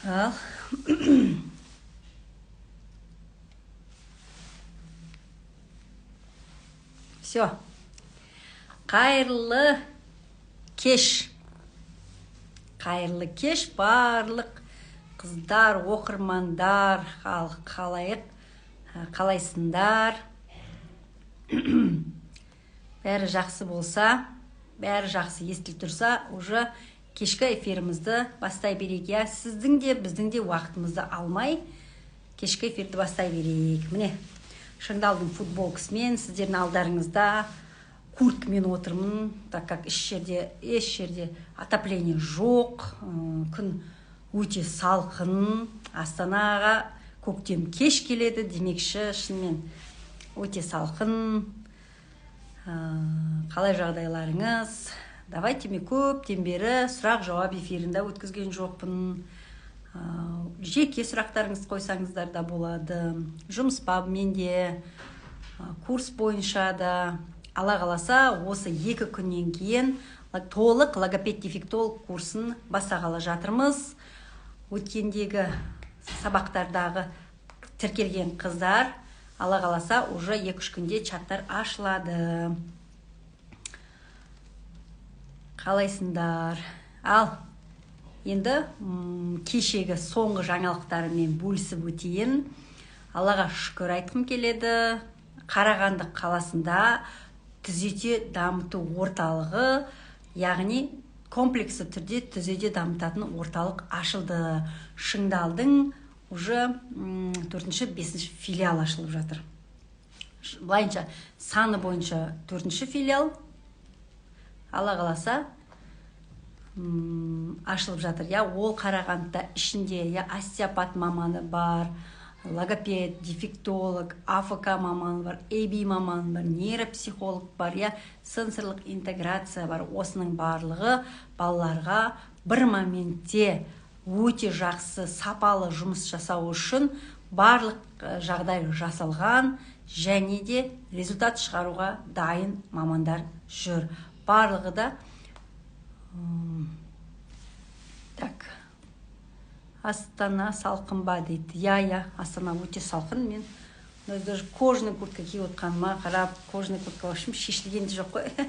Ал. Все. Қайырлы кеш. Қайырлы кеш барлық қыздар, оқырмандар, қалайық, қалайсыңдар. Бәрі жақсы болса, бәрі жақсы естіліп тұрса, уже кешкі эфирімізді бастай берейік. Сіздің де, біздің де уақытымызды алмай, кешкі эфирді бастай берейік. Міне, Шыңдалдың футболкасымен сіздердің алдарыңызда курткамен отырмын, так как еш жерде отопление жоқ, күн өте салқын, Астанаға көктем кеш келеді демекші, шынымен өте салқын. Қалай жағдайларыңыз? Давайте, мен көптен бері сұрақ-жауап эфирінде өткізген жоқпын. Жеке сұрақтарыңыз қойсаңыздар да болады. Жұмыс бабымен де, курс бойынша да. Алла қаласа, осы 2 күннен кейін толық логопед-дефектолог курсын бастағалы жатырмыз. Өткендегі сабақтардағы тіркелген қыздар, алла қаласа, уже 2-3 күнде чаттар ашылады. Қалайсыңдар? Ал, енді кешегі соңғы жаңалықтарымен бөлісіп өтейін. Аллаға шүкір айтқым келеді. Қарағанды қаласында түзете дамыту орталығы, яғни комплексі түрде түзете дамытатын орталық ашылды. Шыңдалдың уже 4-5 филиал ашылып жатыр. Былайынша, саны бойынша 4-ші филиал, алла қаласа, ашылып жатыр. Ол Қарағандыда ішінде остеопат маманы бар, логопед, дефектолог, АФК маманы бар, АБ маманы бар, нейропсихолог бар, сенсорлық интеграция бар. Осының барлығы балаларға бір моментте өте жақсы, сапалы жұмыс жасау үшін барлық жағдай жасалған, және де результат шығаруға дайын мамандар жүр. Барлығы да так, Астана салқын ба дейді. Астана өте салқын. Мен даже кожаный куртка киіп отқаныма қарап, кожаный куртка вообще шешілген де жоқ қой.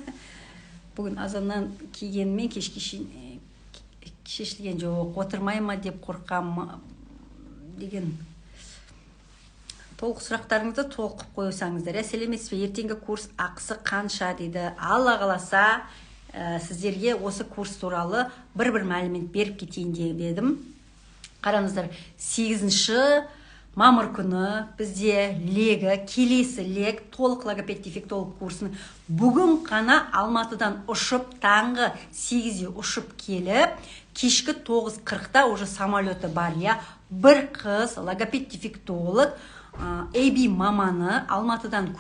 Бүгін азаннан кигенмен кешке шешілген жоқ. Отырмай ма деп қорқам деген. Толық сұрақтарыңызды толық қойсаңыздар. Сәлеметсіз бе? Ертеңгі курс ақысы қанша дейді. Алла қаласа, сіздерге осы курс туралы бір мәлімет беріп кетейін дедім. Қараңыздар, 8 мамыр күні бізде келесі лег толық логопед-дефектолог курсын бүгін қана Алматыдан ұшып, таңғы 8-де ұшып келіп, кешкі 9:40-та уже самолеті бар. Бір қыз логопед-дефектолог, АБ маманы Алматыдан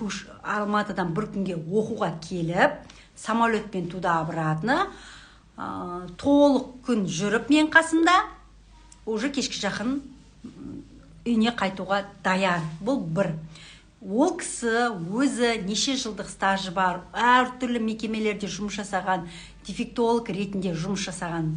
бір күнге оқуға келіп, самолетпен туда-обратно, толық күн жүріп мен қасында, уже кешкі жақын үйіне қайтуға даяр. Бұл бір. Ол кісі өзі неше жылдық стажы бар, әртүрлі мекемелерде жұмыс жасаған, дефектолог ретінде жұмыс жасаған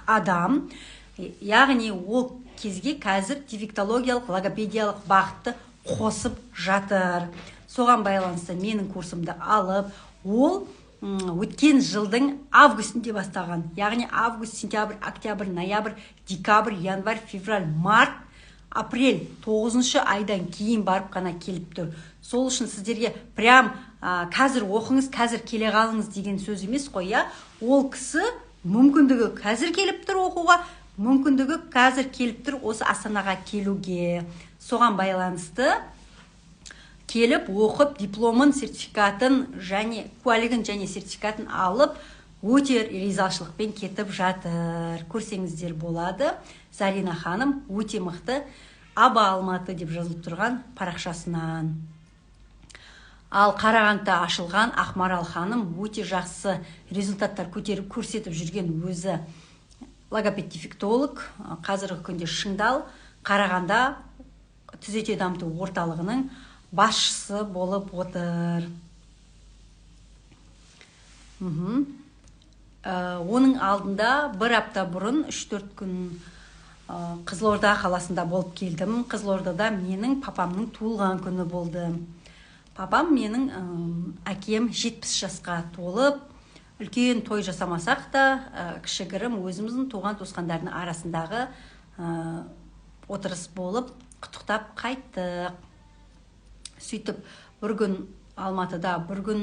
адам. Яғни ол кезге қазір дефектологиялық, логопедиялық бағытты қосып жатыр. Соған байланысты менің курсымды алып, ол өткен жылдың августінде бастаған. Яғни август, сентябрь, октябрь, ноябрь, декабрь, январь, февраль, март, апрель 9-шы айдан кейін барып қана келіп тұр. Сол үшін сіздерге прям қазір оқыңыз, қазір келе қалыңыз деген сөз емес қой. Ол кісі мүмкіндігі қазір келіп тұр оқуға, мүмкіндігі қазір келіп тұр осы Астанаға келуге. Соған байланысты келіп, оқып, дипломын, сертификатын және куәлігін және сертификатын алып, өте ризашылықпен кетіп жатыр. Көрсеңіздер болады. Зарина ханым өте мықты, Аба Алматы деп жазылып тұрған парақшасынан. Ал Қарағандыда ашылған Ақмарал ханым өте жақсы результаттар көтеріп көрсетіп жүрген өзі логопед-дефектолог. Қазіргі күнде Шыңдал, Қарағанда түзете дамыту орталығының басшысы болып отыр. Оның алдында бір апта бұрын 3-4 күн Қызылорда қаласында болып келдім. Қызылордада менің папамның туылған күні болды. Папам менің әкем 70 жасқа толып, үлкен той жасамасақ та, кішігірім өзіміздің туған туысқандардың арасындағы отырыс болып, құттықтап қайттық. Сөйтіп, бір күн Алматыда, бір күн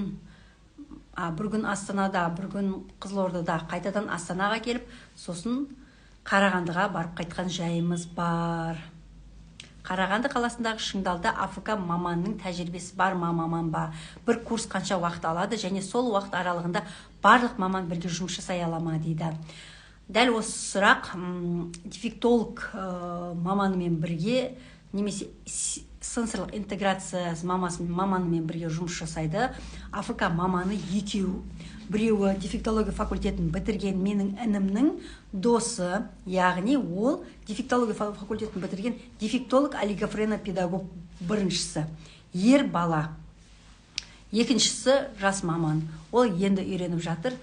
Астанада, бір күн Қызылордада, қайтадан Астанаға келіп, сосын Қарағандыға барып қайтқан жайымыз бар. Қарағанды қаласындағы Шыңдалда АФК маманның тәжірибесі бар маман ба? Бір курс қанша уақыт алады және сол уақыт аралығында барлық маман бірге жұмыс жасай ала ма дейді. Дәл осы сұрақ дефектолог маманымен бірге, немесе сенсорлық интеграция маманымен бірге жұмыс жасайды. АФК маманы екеу. Біреуі дефектология факультетін бітірген менің інімнің досы, яғни ол дефектология факультетін бітірген дефектолог олигофренопедагог біріншісі, ер бала. Екіншісі жас маман. Ол енді үйреніп жатыр.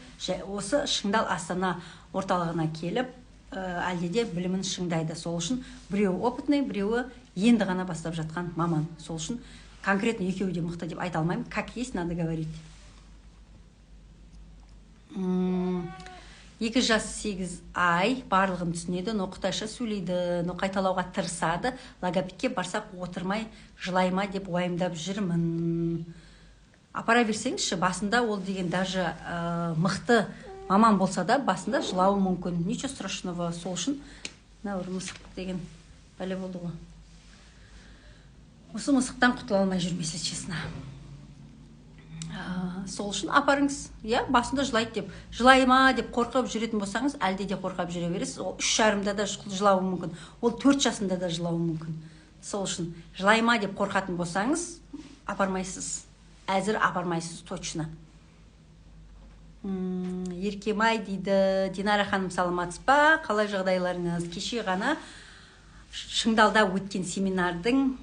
Осы Шыңдал Астана орталығына келіп, әлде білімін шыңдайды. Сол үшін біреуі опытный, біреуі енді ғана бастап жатқан маман. Сол үшін конкретно екеуі де мықты деп айта алмаймын. Как есть, надо говорить. 2 жас 8 ай барлығын түсінеді, но қытайша сөйлейді, но қайталауға тырысады. Логопедке барсақ отырмай, жылайма деп уайымдап жүрмін. Апара берсеңізші, басында ол деген даже мықты маман болса да, басында жылауы мүмкін. Ничего страшного. Сол үшін бір мысық деген бәле болды ғой. Осы мысықтан құтыла алмай жүрмесе, честно. Сол үшін апарыңыз, басында жылайды деп, жылайма деп қорқып жүретін болсаңыз, әлде де қорқап жүре бересіз. Ол 3,5-да да жылауы мүмкін, ол 4 жасында да жылауы мүмкін. Сол үшін жылайма деп қорқатын болсаңыз, апармайсыз. Әзір апармайсыз, точно. Еркемай дейді, Динара ханым, саламатсыз ба? Қалай жағдайларыңыз? Кеше ғана Шыңдалда өткен семинардың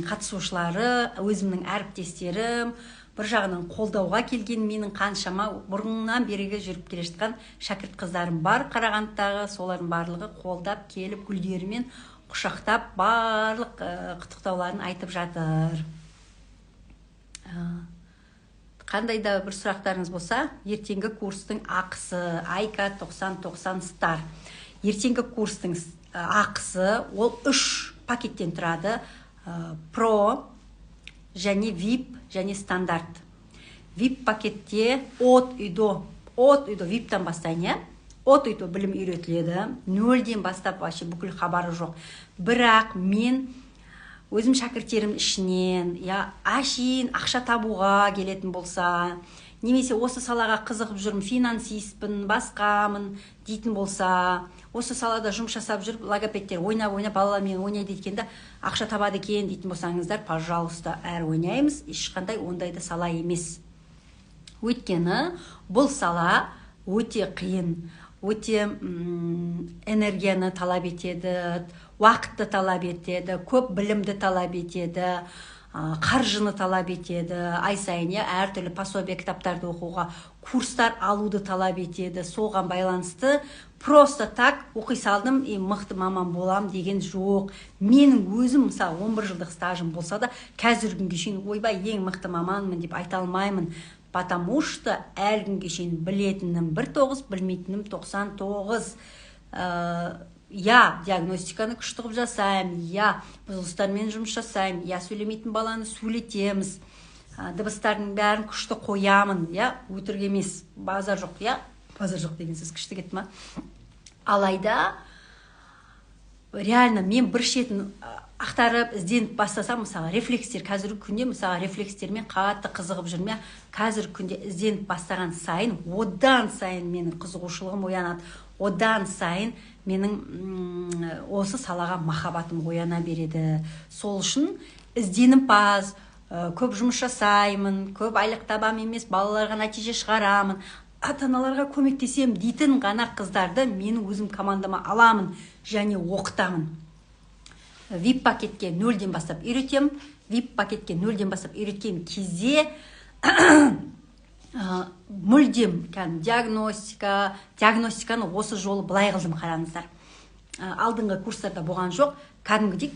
қатысушылары, өзімнің әріптестерім, бір жағынан қолдауға келген менің қаншама бұрыннан беріге жүріп келе жатқан шәкірт қыздарым бар Қарағандыдағы, солардың барлығы қолдап келіп, гүлдерімен құшақтап, барлық құттықтауларын айтып жатыр. Қандай да бір сұрақтарыңыз болса, ертеңгі курстың ақысы Айка 90-90 стар. Ертеңгі курстың ақысы ол 3 пакеттен тұрады. Про және VIP және стандарт. VIP пакетте от үйдо VIP-тан бастайын, от үйдо білім үйретіледі. 0-ден бастап вообще бүкіл хабары жоқ. Бірақ мен өзім шәкірттерім ішінен, әшейін ақша табуға келетін болса, немесе осы салаға қызығып жүрмін, финансистпін, басқамын дейтін болса, осы салада жұмыс жасап жүріп, логопедтер ойнап балалармен ойнайды еткенде ақша табады екен дейтін болсаңыздар, пожалуйста, әр ойнаймыз, ешқандай ондайды сала емес. Өйткені бұл сала өте қиын, өте энергияны талап етеді, уақытты талап етеді, көп білімді талап етеді, қаржыны талап етеді, ай сайын әртүрлі пособие кітаптарды оқуға, курстар алуды талап етеді. Соған байланысты просто так оқи салдым, мықты маман болам деген жоқ. Менің өзім, мысалы, 11 жылдық стажым болса да, қазір күнге шейін ойбай ең мықты маманмын деп айта алмаймын. Потому что әлі күнге шейін білетінім 19, білмейтінім 99. Диагностиканы күшті қып жасаймын, бұзылыстармен жұмыс жасаймын, сөйлемейтін баланы сөйлетеміз, дыбыстардың бәрін күшті қоямын, өтірік емес, базар жоқ, базар жоқ деген сөз күшті кетті ма? Алайда, реально мен бір шетін ақтарып, ізденіп бастасам, мысалы, рефлекстер, қазіргі күнде, мысалы, рефлекстермен қатты қызығып жүрме, қазіргі күнде ізденіп бастаған сайын, одан сайын менің қызығушылығым оянады, одан сайын менің осы салаға махаббатым ояна береді. Сол үшін ізденіп баз, көп жұмыс жасаймын, көп айлық табам емес, балаларға нәтиже шығарамын, ата-аналарға көмектесем дейтін ғана қыздарды менің өзім командама аламын және оқытамын. VIP пакетке 0-ден бастап үйретем. VIP пакетке 0-ден бастап үйреткен кезде мүлдем диагностиканы осы жолы былай қылдым, қараңыздар. алдыңғы курстарда болған жоқ. Кәдімгідей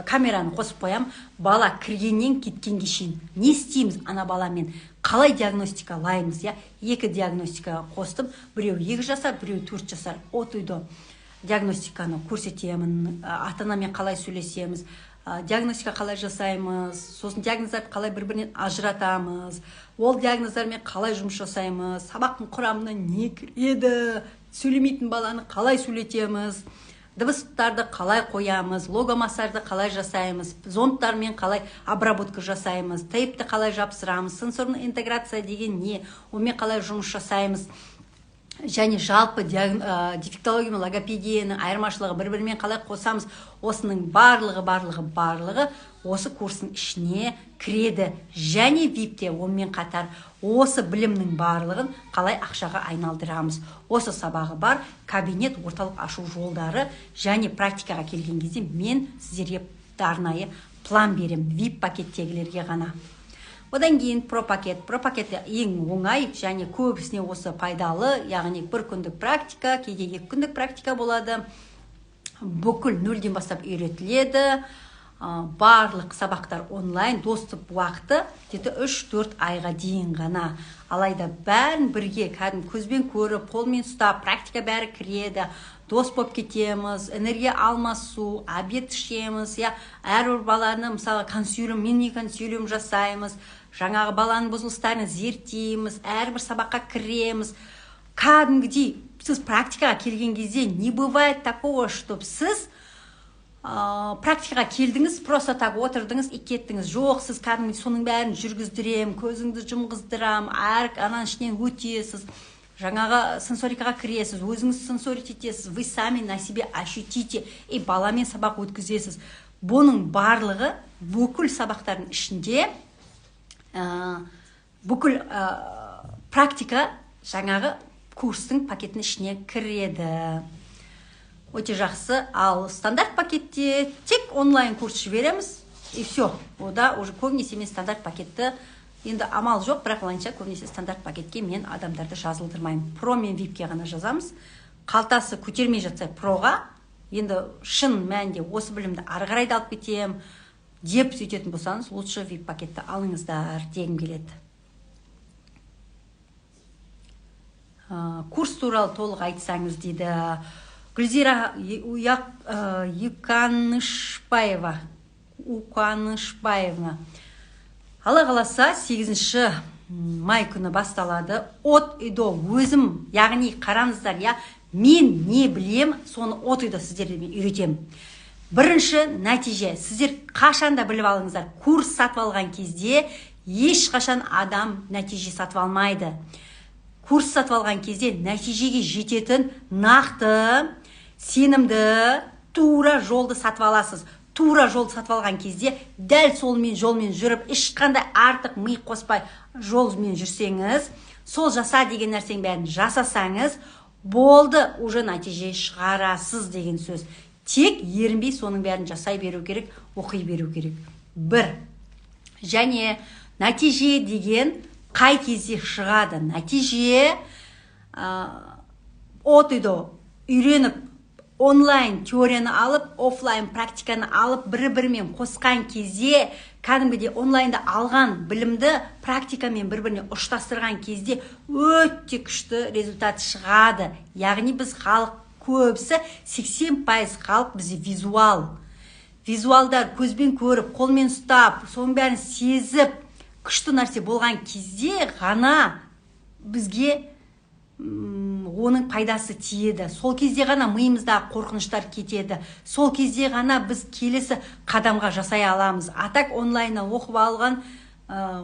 камераны қосып қоям, бала кіргеннен кеткенге шейін не істейміз ана баламен, қалай диагностикалаймыз, я 2 диагностика қостым, біреу 2 жасар, біреу 4 жасар. От үйді диагностиканы көрсетемін, ата-анамен қалай сөйлесеміз, диагностика қалай жасаймыз, сосын диагноздарды қалай бір-бірінен ажыратамыз, ол диагноздармен қалай жұмыс жасаймыз, сабақтың құрамына не кіреді, сөйлемейтін баланы қалай сөйлетеміз, дыбыстарды қалай қоямыз, логомассажды қалай жасаймыз, зондтармен қалай обработка жасаймыз, тейпті қалай жапсырамыз, сенсорный интеграция деген не, онымен қалай жұмыс жасаймыз, және жалпы дефектология мен логопедияның айырмашылығы бір-бірімен қалай қосамыз, осының барлығы осы курстың ішіне кіреді. Және VIP-те онымен қатар осы білімнің барлығын қалай ақшаға айналдырамыз. Осы сабағы бар, кабинет, орталық ашу жолдары және практикаға келген кезде мен сіздерге арнайы план берем, VIP пакеттегілерге ғана. Одан кейін пропакет ең оңай және көбісіне осы пайдалы, яғни 1 күндік практика, кейде 2 күндік практика болады. Бүкіл 0-ден бастап үйретіледі. Барлық сабақтар онлайн, доступ уақыты 3-4 айға дейін ғана. Алайда бәрін бірге кәдім көзбен көріп, қолмен ұстап, практика бәрі кіреді. Дос болып кетеміз, энергия алмасу, обед ішеміз, әрбір баланы, мысалы, консилиум жасаймыз, жаңағы баланың бұзылыстарын зерттейміз, әрбір сабаққа кіреміз. Кәдімгідей, сіз практикаға келген кезде не бывает такого, чтобы сіз практикаға келдіңіз, просто так отырдыңыз, кеттіңіз. Жоқ, сіз кәдімгідей соның бәрін жүргіздірем, көзіңді жұмғыздырам, ананың ішінен өтесіз. Жаңағы сенсорикаға кіресіз, өзіңіз сенсорить етесіз, вы сами на себе ощутите, и баламен сабақ өткізесіз. Бұның барлығы бүкіл сабақтардың ішінде, бүкіл практика жаңағы курстың пакетінің ішіне кіреді. Өте жақсы. Ал стандарт пакетте тек онлайн курс жібереміз, и все. Ода уже көбінесе мен стандарт пакетті, енді амал жоқ, бірақ олайынша көбінесе стандарт пакетке мен адамдарды жазылдырмаймын. Про мен VIP-ке ғана жазамыз. Қалтасы көтермей жатса проға, енді шын мәнінде осы білімді ары қарай да алып кетем деп сөйтетін болсаңыз, лучше VIP пакетті алыңыздар дегім келеді. Курс туралы толық айтсаңыз дейді. Гүлзира Уканышбаева. Алла қаласа 8 май күні басталады. От үйді өзім, яғни қараңыздар, мен не білем, соны от үйді сіздермен үйретем. Бірінші нәтиже, сіздер қашанда біліп алыңыздар, курс сатып алған кезде ешқашан адам нәтиже сатып алмайды. Курс сатып алған кезде нәтижеге жететін нақты, сенімді, тура жолды сатып аласыз. Тура жол сатып алған кезде дәл солмен жолмен жүріп, ешқандай артық ми қоспай жолмен жүрсеңіз, сол жаса деген нәрсең бәрін жасасаңыз, болды, уже нәтиже шығарасыз деген сөз. Тек ерінбей соның бәрін жасай беру керек, оқи беру керек. Бір. Және нәтиже деген қай кезде шығады? Нәтиже от үйді үйреніп, онлайн теорияны алып, офлайн практиканы алып, бір-бірімен қосқан кезде, кәдімгідей онлайнда алған білімді практикамен бір-біріне ұштастырған кезде өте күшті результат шығады. Яғни біз халық көбісі 80% халық бізде визуал. Визуалдар көзбен көріп, қолмен ұстап, соның бәрін сезіп, күшті нәрсе болған кезде ғана бізге оның пайдасы тиеді. Сол кезде ғана миымызда қорқыныштар кетеді. Сол кезде ғана біз келесі қадамға жасай аламыз. Атак онлайннан оқып алған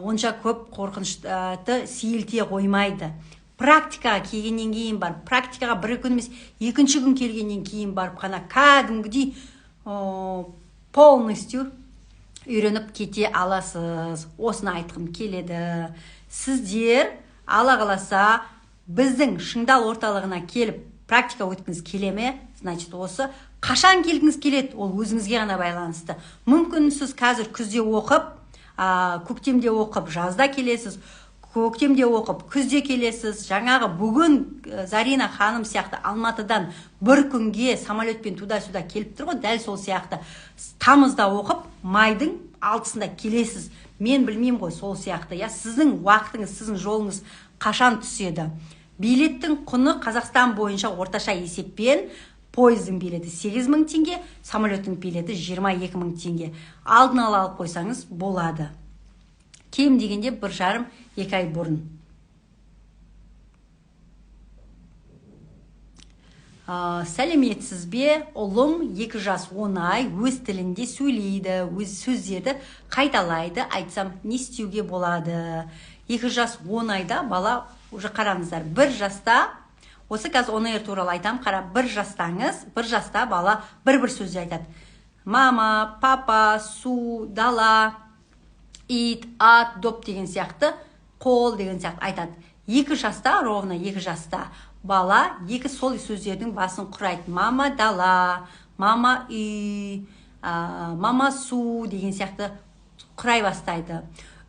онша көп қорқынышты сейілте қоймайды. Практикаға келгеннен кейін барып, практикаға 1 күн емес, 2-ші күн келгеннен кейін барып қана кәдімгідей полностью үйреніп кете аласыз. Осыны айтқым келеді. Сіздер Алла қаласа біздің шыңдал орталығына келіп практика өткіңіз келеме, значит, осы қашан келгіңіз келеді, ол өзіңізге ғана байланысты. Мүмкін сіз қазір күзде оқып, көктемде оқып, жазда келесіз. көктемде оқып, күзде келесіз. Жаңағы бүгін Зарина ханым сияқты Алматыдан бір күнге самолетпен туда-сюда келіп тұр ғой, дәл сол сияқты. Тамызда оқып, майдың 6-сында келесіз. Мен білмеймін ғой, сол сияқты. Сіздің уақытыңыз, сіздің жолыңыз қашан түседі. Билеттің құны Қазақстан бойынша орташа есеппен пойыздың билеті 8.000 теңге, самолеттің билеті 22.000 теңге. Алдын ала алып қойсаңыз болады. Кем дегенде 1,5-2 ай бұрын. Сәлеметсіз бе? Ұлым 2 жас 10 ай өз тілінде сөйлейді, өз сөздерді қайталайды. Айтсам, не істеуге болады? 2 жас 10 айда бала, уже қараңыздар, 1 жаста, осы қазір онайыр туралы айтам, қара, 1 жастаңыз, 1 жаста бала бір сөзді айтады. Мама, папа, су, дала, ит, ат, доп деген сияқты, қол деген сияқты айтады. 2 жаста, ровно 2 жаста бала 2 сол сөздердің басын құрайды. Мама дала, мама үй, мама су деген сияқты құрай бастайды.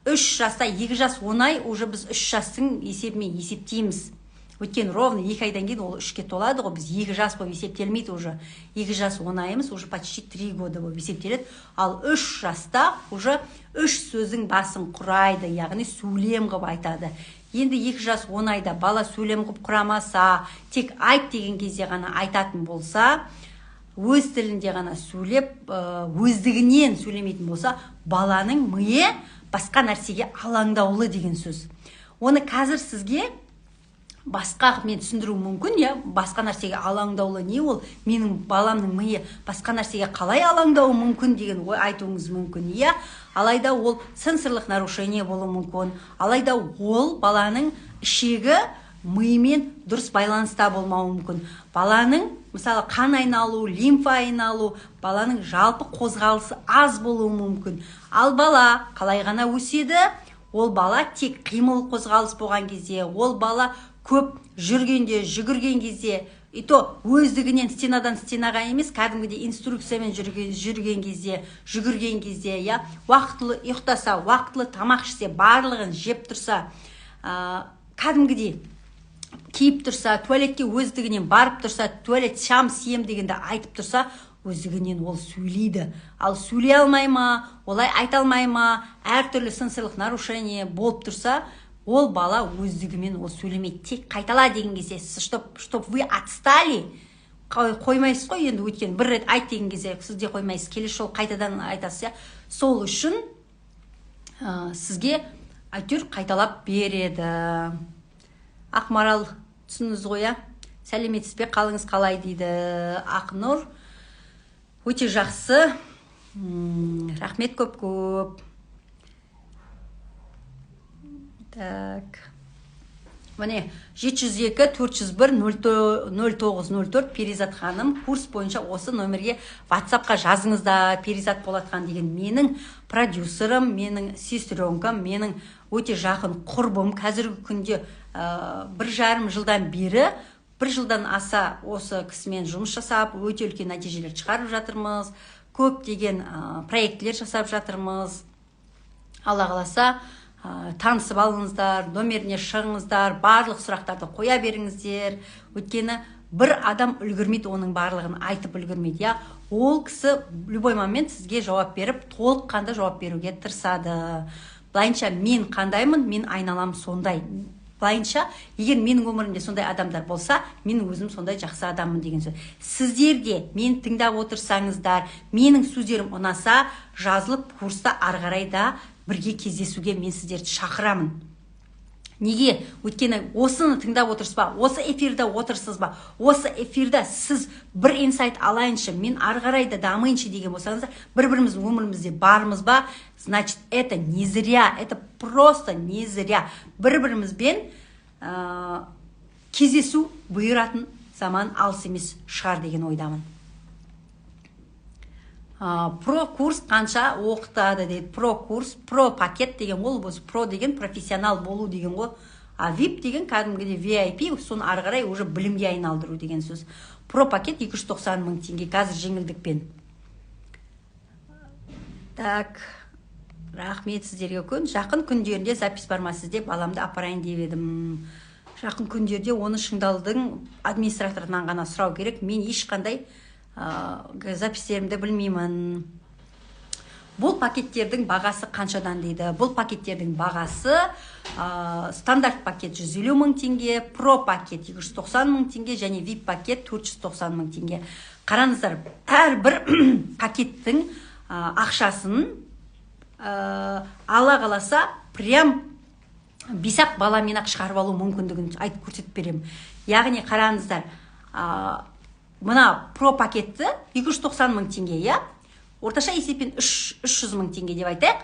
3 жаста, 2 жас 10 ай уже біз 3 жастың есебімен есептейміз. Өткен ровно 2 айдан кейін ол 3-ке толады ғой, біз 2 жас болып есептелмейді уже. 2 жас 10 айымыз уже почти 3 года болып есептеледі. Ал 3 жаста уже 3 сөздің басын құрайды, яғни сөйлем қып айтады. Енді 2 жас 10 айда бала сөйлем қып құрамаса, тек айт деген кезде ғана айтатын болса, өз тілінде ғана сөйлеп, өздігінен сөйлемейтін болса, баланың миы басқа нәрсеге алаңдаулы деген сөз. Оны қазір сізге басқа мен түсіндіру мүмкін, басқа нәрсеге алаңдаулы не ол? Менің баламның миы басқа нәрсеге қалай алаңдауы мүмкін деген ой айтуыңыз мүмкін, алайда ол сенсорлық нарушение болуы мүмкін. Алайда ол баланың ішегі миымен дұрыс байланыста болмауы мүмкін. Баланың, мысалы, қан айналу, лимфа айналу, баланың жалпы қозғалысы аз болуы мүмкін. Ал бала қалай ғана өседі? Ол бала тек қимыл қозғалыс болған кезде, ол бала көп жүргенде, жүгірген кезде, и то өздігінен стенадан стенаға емес, кәдімгідей инструкциямен жүрген кезде, жүгірген кезде, уақытлы ұйықтаса, уақытлы тамақ ішсе, барлығын жеп тұрса, кәдімгідей киіп тұрса, туалетке өздігінен барып тұрса, туалет шам сием дегенде айтып тұрса, өздігінен ол сөйлейді. Ал сөйлей алмай ма, олай айта алмай ма, әртүрлі сенсорлық нарушение болып тұрса, ол бала өздігімен ол сөйлемейді. Тек қайтала деген кезде, чтоб вы отстали, қоймайсыз ғой, енді өткен бір рет айт деген кезде сізде қоймайсыз, келесі жол қайтадан айтасыз. Сол үшін сізге әйтеуір қайталап береді. Ақмарал, түсініңіз ғой, сәлеметсіз бе, қалыңыз қалай дейді. Ақнұр, өте жақсы, рахмет көп. Так, міне 702-401-0904 Перизат ханым, курс бойынша осы номерге WhatsApp-қа жазыңызда. Перизат Болатхан деген менің продюсерім, менің сестренкам, менің өте жақын құрбым. Қазіргі күнде 1,5 жылдан бері, 1 жылдан аса осы кісімен жұмыс жасап, өте үлкен нәтижелер шығарып жатырмыз. Көптеген проектлер жасап жатырмыз. Алла қаласа, танысып алыңыздар, номеріне шығыңыздар, барлық сұрақтарды қоя беріңіздер. Өйткені бір адам үлгермейді, оның барлығын айтып үлгермейді. Ол кісі любой момент сізге жауап беріп, толыққанды жауап беруге тырысады. Былайынша мен қандаймын, мен айналам сондай. Былайынша, егер менің өмірімде сондай адамдар болса, мен өзім сондай жақсы адаммын деген сөз. Сіздер де мен тыңдап отырсаңыздар, менің сөздерім ұнаса, жазылып курста арғарайда бірге кездесуге мен сіздерді шақырамын. Неге? Өйткені осыны тыңдап отырсыз ба, осы эфирде отырсыз ба, осы эфирде сіз бір инсайт алайыншы, мен арғарайда дамайыншы деген болсаңыздар, бір-біріміздің өмірімізде бармыз ба, значит, это не зря, это просто не зря. Бір-бірімізбен кездесу бұйыратын заман алыс емес шығар деген ойдамын. Про курс қанша оқытады дейді. Про курс, про пакет деген ол, про деген профессионал болу деген ғой. А VIP деген кәдімгідей VIP, соны ары қарай уже білімге айналдыру деген сөз. Про пакет 290 мың теңге қазір жеңілдікпен. Так, Рахмет сіздерге үлкен. Жақын күндерінде запись бар ма сізде? Баламды апарайын деп едім. Жақын күндерде оны шыңдалдың администраторынан ғана сұрау керек. Мен ешқандай запистерімді білмеймін. Бұл пакеттердің бағасы қаншадан дейді? Бұл пакеттердің бағасы стандарт пакет 150 мың теңге, про пакет 290 мың теңге және VIP пакет 490 мың теңге. Қараңыздар, әрбір пакеттің ақшасын ала қаласа прям бесақ баламен ақ шығарып алу мүмкіндігін айтып көрсетіп беремін. Яғни қараңыздар, мына про пакетті 290 мың теңге, я? Орташа есеппен 300 мың теңге деп айтайық.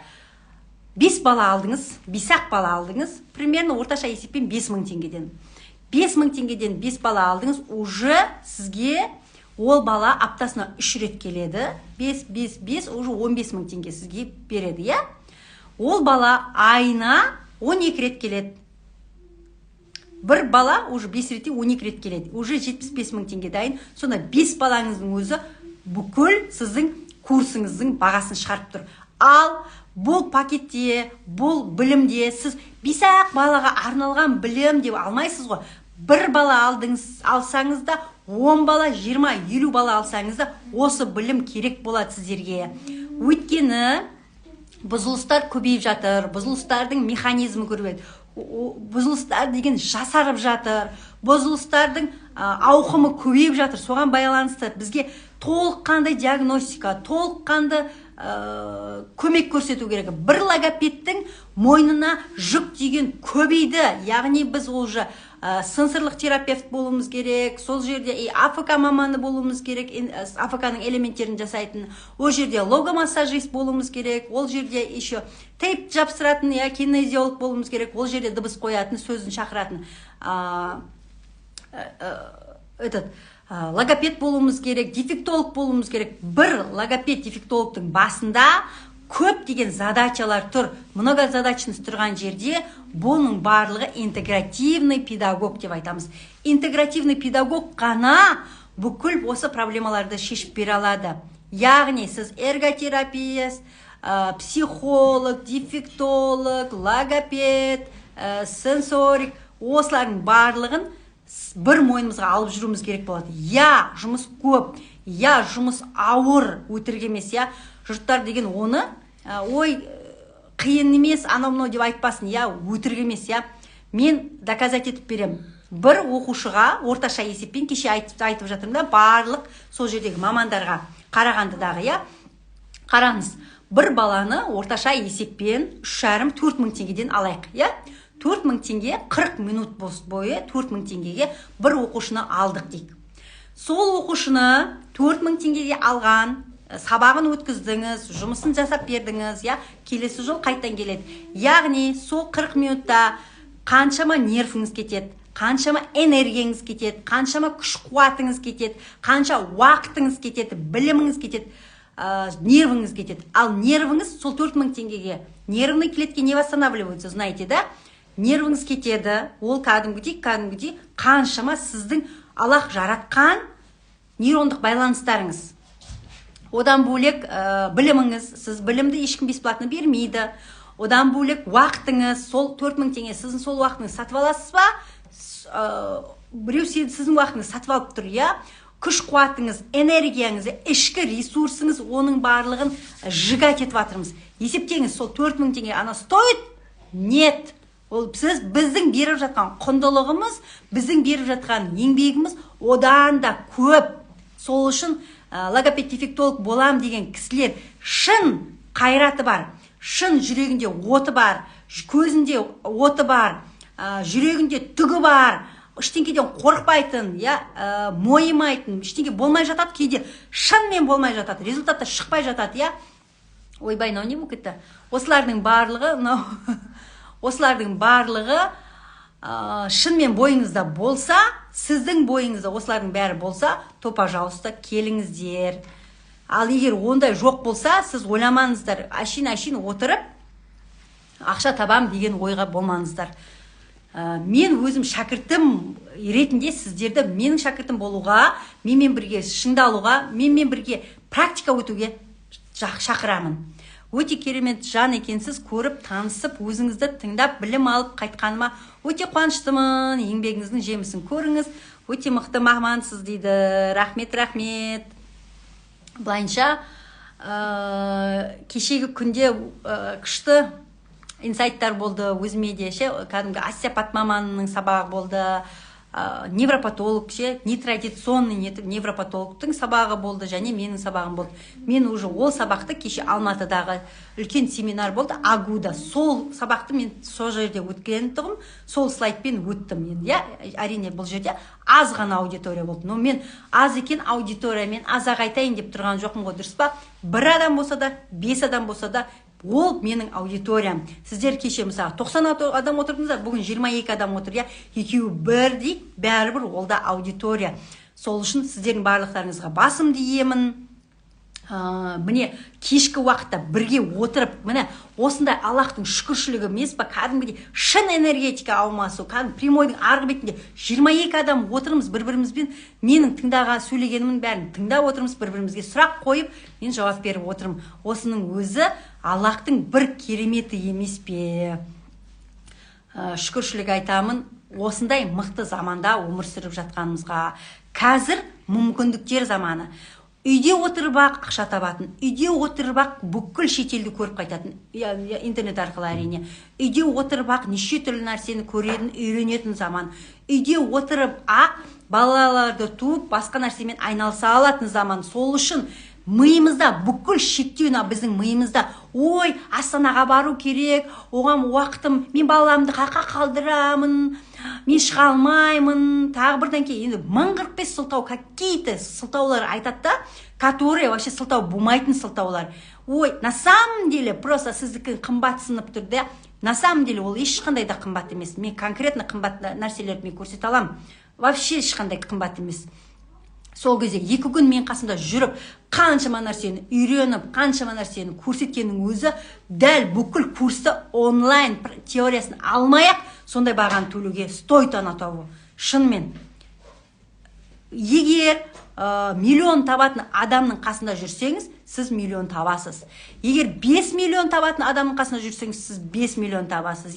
5 бала алдыңыз, бесақ бала алдыңыз, примерно орташа есеппен 5 мың теңгеден. 5 мың теңгеден 5 бала алдыңыз, уже сізге ол бала аптасына 3 рет келеді. 5, уже 15 мың теңге сізге береді, я? Ол бала айына 12 рет келеді. Бір бала уже 5 ретте 12 рет келеді. Уже 75 мың теңге дайын. Сонда 5 балаңыздың өзі бүкіл сіздің курсыңыздың бағасын шығарып тұр. Ал бұл пакетте, бұл білімде сіз бесақ балаға арналған білім деп алмайсыз ғой. Бір бала алсаңыз да, 10 бала, 20-50 бала алсаңыз да, осы білім керек болады сіздерге. Өйткені бұзылыстар көбейіп жатыр, бұзылыстардың механизмі көрбеді. Бұзылыстар деген жасарып жатыр, бұзылыстардың ауқымы көбейіп жатыр. Соған байланысты бізге толыққанды диагностика, толыққанды көмек көрсету керек. Бір логопедтің мойнына жүк деген көбейді. Яғни біз уже сенсорлық терапевт болуымыз керек, сол жерде АФК маманы болуымыз керек, АФК-ның элементтерін жасайтын, ол жерде логомассажист болуымыз керек, ол жерде еще тейп жапсыратын, кинезиолог болуымыз керек, ол жерде дыбыс қоятын, сөзін шақыратын логопед болуымыз керек, дефектолог болуымыз керек. Бір логопед дефектологтың басында көп деген задачалар тұр. Много задачасы тұрған жерде бұның барлығы интегративный педагог деп айтамыз. Интегративный педагог қана бүкіл осы проблемаларды шешіп бере алады. Яғни сіз эрготерапист, психолог, дефектолог, логопед, сенсорик, осылардың барлығын бір мойнымызға алып жүруіміз керек болады. Я, жұмыс көп, я, жұмыс ауыр, өтірік емес, я. Жұрттар деген оны, ой, қиын емес, анау-мынау деп айтпасын, я, өтірік емес, я. Мен доказать етіп берем. Бір оқушыға орташа есеппен кеше айтып жатырмын да, барлық сол жердегі мамандарға Қарағандыдағы, я. Қараңыз, бір баланы орташа есеппен 3,5-4 мың теңгеден алайық, я. 4 мың теңге 40 минут бойы 4 мың теңгеге бір оқушыны алдық дейік. Сол оқушыны 4 мың теңгеге алған, сабағын өткіздіңіз, жұмысын жасап бердіңіз, я, келесі жол қайтан келеді. Яғни сол 40 минутта қаншама нервіңіз кетеді, қаншама энергияңыз кетеді, қаншама күш қуатыңыз кетеді, қанша уақытыңыз кетеді, біліміңіз кетеді, нервіңіз кетеді. Ал нервіңіз сол 4 мың теңгеге, нервный клетки не восстанавливаются, знаете, да? Нервіңіз кетеді, ол кәдімгідей қаншама сіздің Аллах жаратқан нейрондық байланыстарыңыз. Одан бөлек біліміңіз, сіз білімді ешкім бесплатно бермейді. Одан бөлек уақытыңыз, сол 4 мың теңге, сіздің сол уақытыңыз сатып аласыз ба? Біреу сіздің уақытыңыз сатып алып тұр, я? Күш қуатыңыз, энергияңыз, ішкі ресурсыңыз, оның барлығын жигать етіп жатырмыз. Есептеңіз, сол 4 мың теңге ана стоит? Нет. Ол сіз біздің беріп жатқан құндылығымыз, біздің беріп жатқан еңбегіміз одан да көп. Сол үшін логопед дефектолог болам деген кісілер шын қайраты бар, шын жүрегінде оты бар, көзінде оты бар, жүрегінде түгі бар, ештеңеден қорықпайтын, мойымайтын, ештеңе болмай жатады, кейде шынымен болмай жатады, результатта шықпай жатады, я. Ойбай, мынау не болып кетті? Осылардың барлығы шынымен бойыңызда болса, сіздің бойыңызда осылардың бәрі болса, то, пожалуйста, келіңіздер. Ал егер ондай жоқ болса, сіз ойламаңыздар, ашин отырып, ақша табам деген ойға болмаңыздар. Мен өзім шәкіртім ретінде сіздерді менің шәкіртім болуға, менімен бірге шыңдалуға, менімен бірге практика өтуге шақырамын. Өте керемет жан екенсіз, көріп, танысып, өзіңізді тыңдап, білім алып қайтқаныма өте қуаныштымын. Еңбегіңіздің жемісін көріңіз. Өте мықты мамансыз дейді. Рахмет, рахмет. Былайынша, кешегі күнде күшті инсайттар болды өзіме де ше, кәдімгі остеопат маманның сабағы болды, невропатолог ше, нетрадиционный невропатологтың сабағы болды, және менің сабағым болды. Мен уже ол сабақты кеше Алматыдағы үлкен семинар болды, Агуда. Сол сабақты мен сол жерде өткен тұғым, сол слайдпен өттім. Енді әрине бұл жерде аз ғана аудитория болды. Но мен аз екен аудиториямен азақ айтайын деп тұрған жоқпын ғой, дұрыс па? Бір адам болса да, 5 адам болса да, ол менің аудиториям. Сіздер кеше мысалы 90 адам отырдыңыздар, бүгін 22 адам отыр, екеуі бірдей, бәрібір ол да аудитория. Сол үшін сіздердің барлықтарыңызға басым деймін. Міне кешкі уақытта бірге отырып, міне осындай Аллахтың шүкіршілігі емес па, кәдімгідей шын энергетика алмасу, кәдімгі прямойдың арғы бетінде 22 адам отырмыз бір-бірімізбен, менің тыңдаға сөйлегенімнің бәрін тыңдап отырмыз, бір-бірімізге сұрақ қойып, мен жауап беріп отырмын. Осының өзі Аллахтың бір кереметі емес пе? Шүкіршілік айтамын, осындай мықты заманда өмір сүріп жатқанымызға. Қазір мүмкіндіктер заманы. Үйде отырып-ақ ақша табатын, үйде отырып-ақ бүкіл шетелді көріп қайтатын, интернет арқылы әрине. Үйде отырып-ақ неше түрлі нәрсені көретін, үйренетін заман. Үйде отырып-ақ балаларды туып, басқа нәрсемен айналыса алатын заман. Сол үшін миымызда бүкіл шектеу, біздің миымызда, ой, Астанаға бару керек, оған уақытым, мен баламды қақа қалдырамын, мен шыға алмаймын, тағы бірден кейін, енді 1045 сылтау, какие-то сылтаулар айтады да, которые вообще сылтау болмайтын сылтаулар. Ой, на самом деле, просто сіздікі қымбатсынып тұрды, на самом деле ол ешқандай да қымбат емес. Мен конкретно қымбат нәрселерді мен көрсете аламын. Вообще ешқандай қымбат емес. Сол кезде 2 күн мен қасында жүріп, қаншама нәрсені үйреніп, қаншама нәрсені көрсеткеннің өзі, дәл бүкіл курсты онлайн теориясын алмай-ақ сондай бағаны төлеуге стоит анатауы. Шынымен. Егер миллион табатын адамның қасында жүрсеңіз, сіз миллион табасыз. Егер 5 миллион табатын адамның қасында жүрсеңіз, сіз 5 миллион табасыз.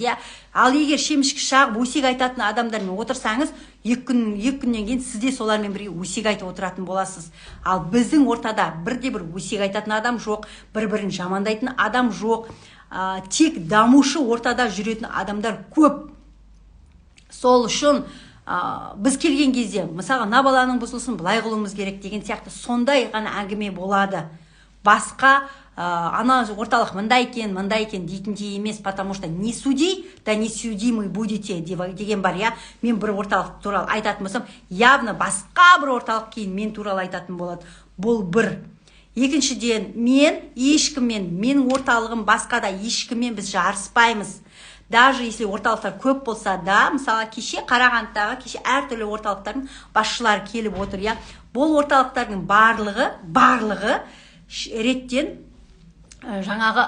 Ал егер шемішкі шағып өсек айтатын адамдармен отырсаңыз, 2 күннен кейін сізде солармен бірге өсек айтып отыратын боласыз. Ал біздің ортада бірде-бір өсек айтатын адам жоқ, бір-бірін жамандайтын адам жоқ. Тек дамушы ортада жүретін адамдар көп. Сол үшін біз келген кезде, мысалы, мына баланың бұзылысын былай қылуымыз керек деген сияқты сондай ғана әңгіме болады. Басқа ана орталық мындай екен дейтіндей емес, потому что не суди, да не судимый будете деген бар, Мен бір орталық туралы айтатын болсам, явно басқа бір орталық кейін мен туралы айтатын болады. Бұл бір. Екіншіден, менің орталығым басқа да ешкіммен біз жарыспаймыз. Даже если орталықтар көп болса да, мысалы, кеше Қарағандыдағы, кеше әртүрлі орталықтардың басшылары келіп отыр, Бұл орталықтардың барлығы реттен жаңағы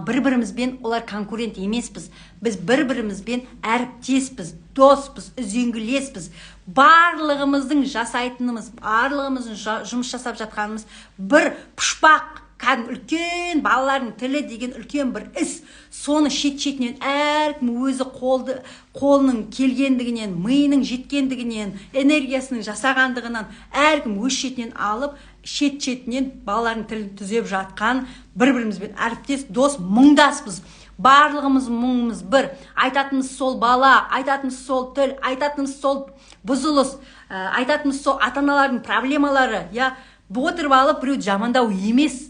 бір-бірімізбен олар конкурент емеспіз. Біз бір-бірімізбен әріптеспіз, доспыз, үзеңгілеспіз. Барлығымыздың жасайтынымыз, барлығымыздың жұмыс жасап жатқанымыз бір пұшпақ, кәдімгі үлкен балалардың тілі деген үлкен бір іс. Соны шет-шетінен әркім өзі қолының келгендігінен, миының жеткендігінен, энергиясының жасағандығынан әркім өз шетінен алып, шет-шетінен балалардың тілін түзеп жатқан, бір-бірімізбен әріптес, дос, мұңдаспыз. Барлығымыз мұңымыз бір. Айтатымыз сол бала, айтатымыз сол тіл, айтатымыз сол бұзылыс, айтатымыз сол ата-аналардың проблемалары. Отырып алып біреу жамандау емес.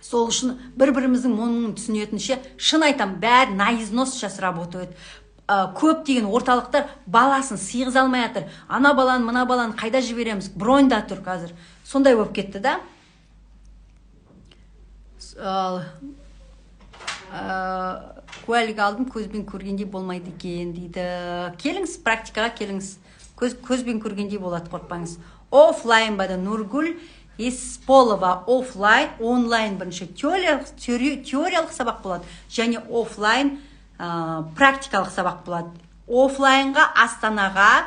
Сол үшін бір-біріміздің мұңын түсінетінше, шын айтам, бәрі наизнос сейчас работает. Көп деген орталықтар баласын сыйғыз алмай жатыр. Ана баланы, мына баланы қайда жібереміз? Броньда тұр қазір. Сондай болып кетті да. Куәлік алдым, көзбен көргендей болмайды екен дейді. Келіңіз, практикаға келіңіз. Көзбен көргендей болады, қорқпаңыз. Офлайн бады Нұргүл Есполова. Офлайн, онлайн бірінші теориялық сабақ болады. Және офлайн практикалық сабақ болады. Офлайнға Астанаға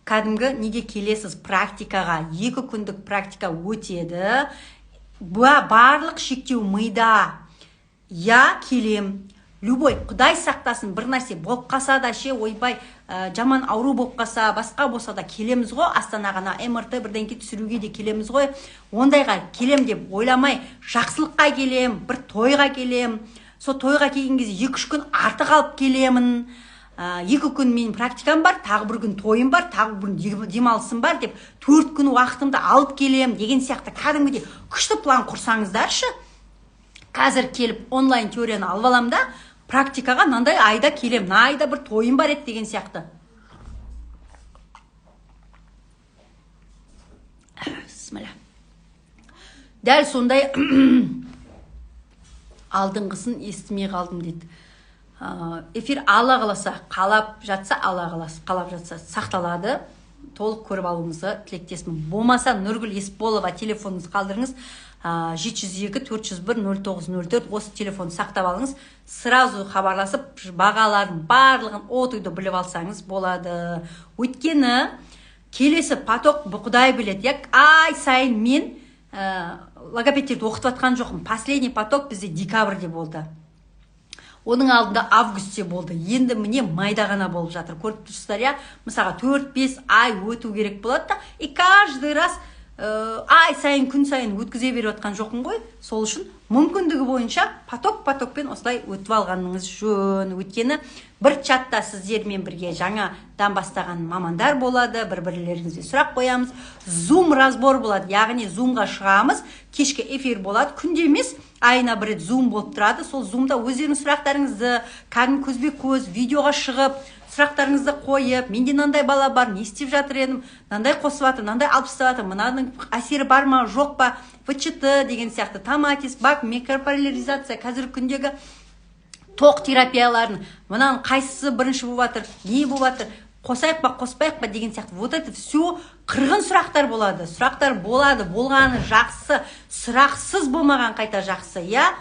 кәдімгі неге келесіз практикаға. 2 күндік практика өтеді. Барлық шектеу мида. я келем. Любой, Құдай сақтасын, бір нәрсе болып қалса да ойбай, жаман ауру болып қалса, басқа болса да келеміз ғой, Астанаға МРТ бірден ке түсіруге де келеміз ғой. Ондайға келем деп ойламай, жақсылыққа келем, бір тойға келем. Сол тойға келген кезде 2-3 күн артық алып келемін. 2 күн менің практикам бар, тағы бір күн тойым бар, тағы бір күн демалысым бар деп 4 күн уақытымды алып келем деген сияқты кәдімгідей күшті план құрсаңыздаршы. Қазір келіп онлайн теорияны алып аламын да, практикаға мынандай айда келем, мына айда бір тойым бар еді деген сияқты. Бисмилля. Дәл сондай алдыңғысын естімей қалдым дейді. Эфир Алла қаласа, қалап жатса, Алла қаласа, қалап жатса сақталады. Толық көріп алуыңызға тілектеспін. Болмаса Нұргүл Есболова телефоныңызды қалдырыңыз. 702-401-0904 осы телефонды сақтап алыңыз. Сразу хабарласып, бағалардың барлығын от-үйді біліп алсаңыз болады. Өйткені келесі поток Құдай біледі. Ай сайын мен логопедтерді оқытып атқан жоқпын. Последний поток бізде декабрьде болды. Оның алдында августте болды. Енді міне майда ғана болып жатыр. Көріп тұрсыздар, я? Мысалға 4-5 ай өту керек болады да, и каждый раз ай сайын, күн сайын өткізе беріп отқан жоқпын ғой. Сол үшін мүмкіндігі бойынша потокпен осылай өтіп алғаныңыз жөн. Өйткені бір чатта сіздермен бірге жаңадан бастаған мамандар болады, бір-бірлеріңізге сұрақ қоямыз. Zoom разбор болады, яғни Zoomға шығамыз, кешке эфир болады, күнде емес, айына бір рет Zoom болып тұрады. Сол Zoomда өздеріңіз сұрақтарыңызды кәдімгі көзбе-көз видеоға шығып, сұрақтарыңызды қойып, менде мынандай бала бар, не істеп жатыр едім, мынандай қосып жатыр, мынандай алып тастап жатыр, мынаның әсері бар ма, жоқ па, ВЧТ деген сияқты, томатис, бак, микрополяризация, қазіргі күндегі тоқ терапияларын, мынаның қайсысы бірінші болып жатыр, не болып жатыр, қосайық па, қоспайық па деген сияқты. Вот это все қырғын сұрақтар болады. Сұрақтар болады, болғаны жақсы, сұрақсыз болмаған қайта жақсы, я?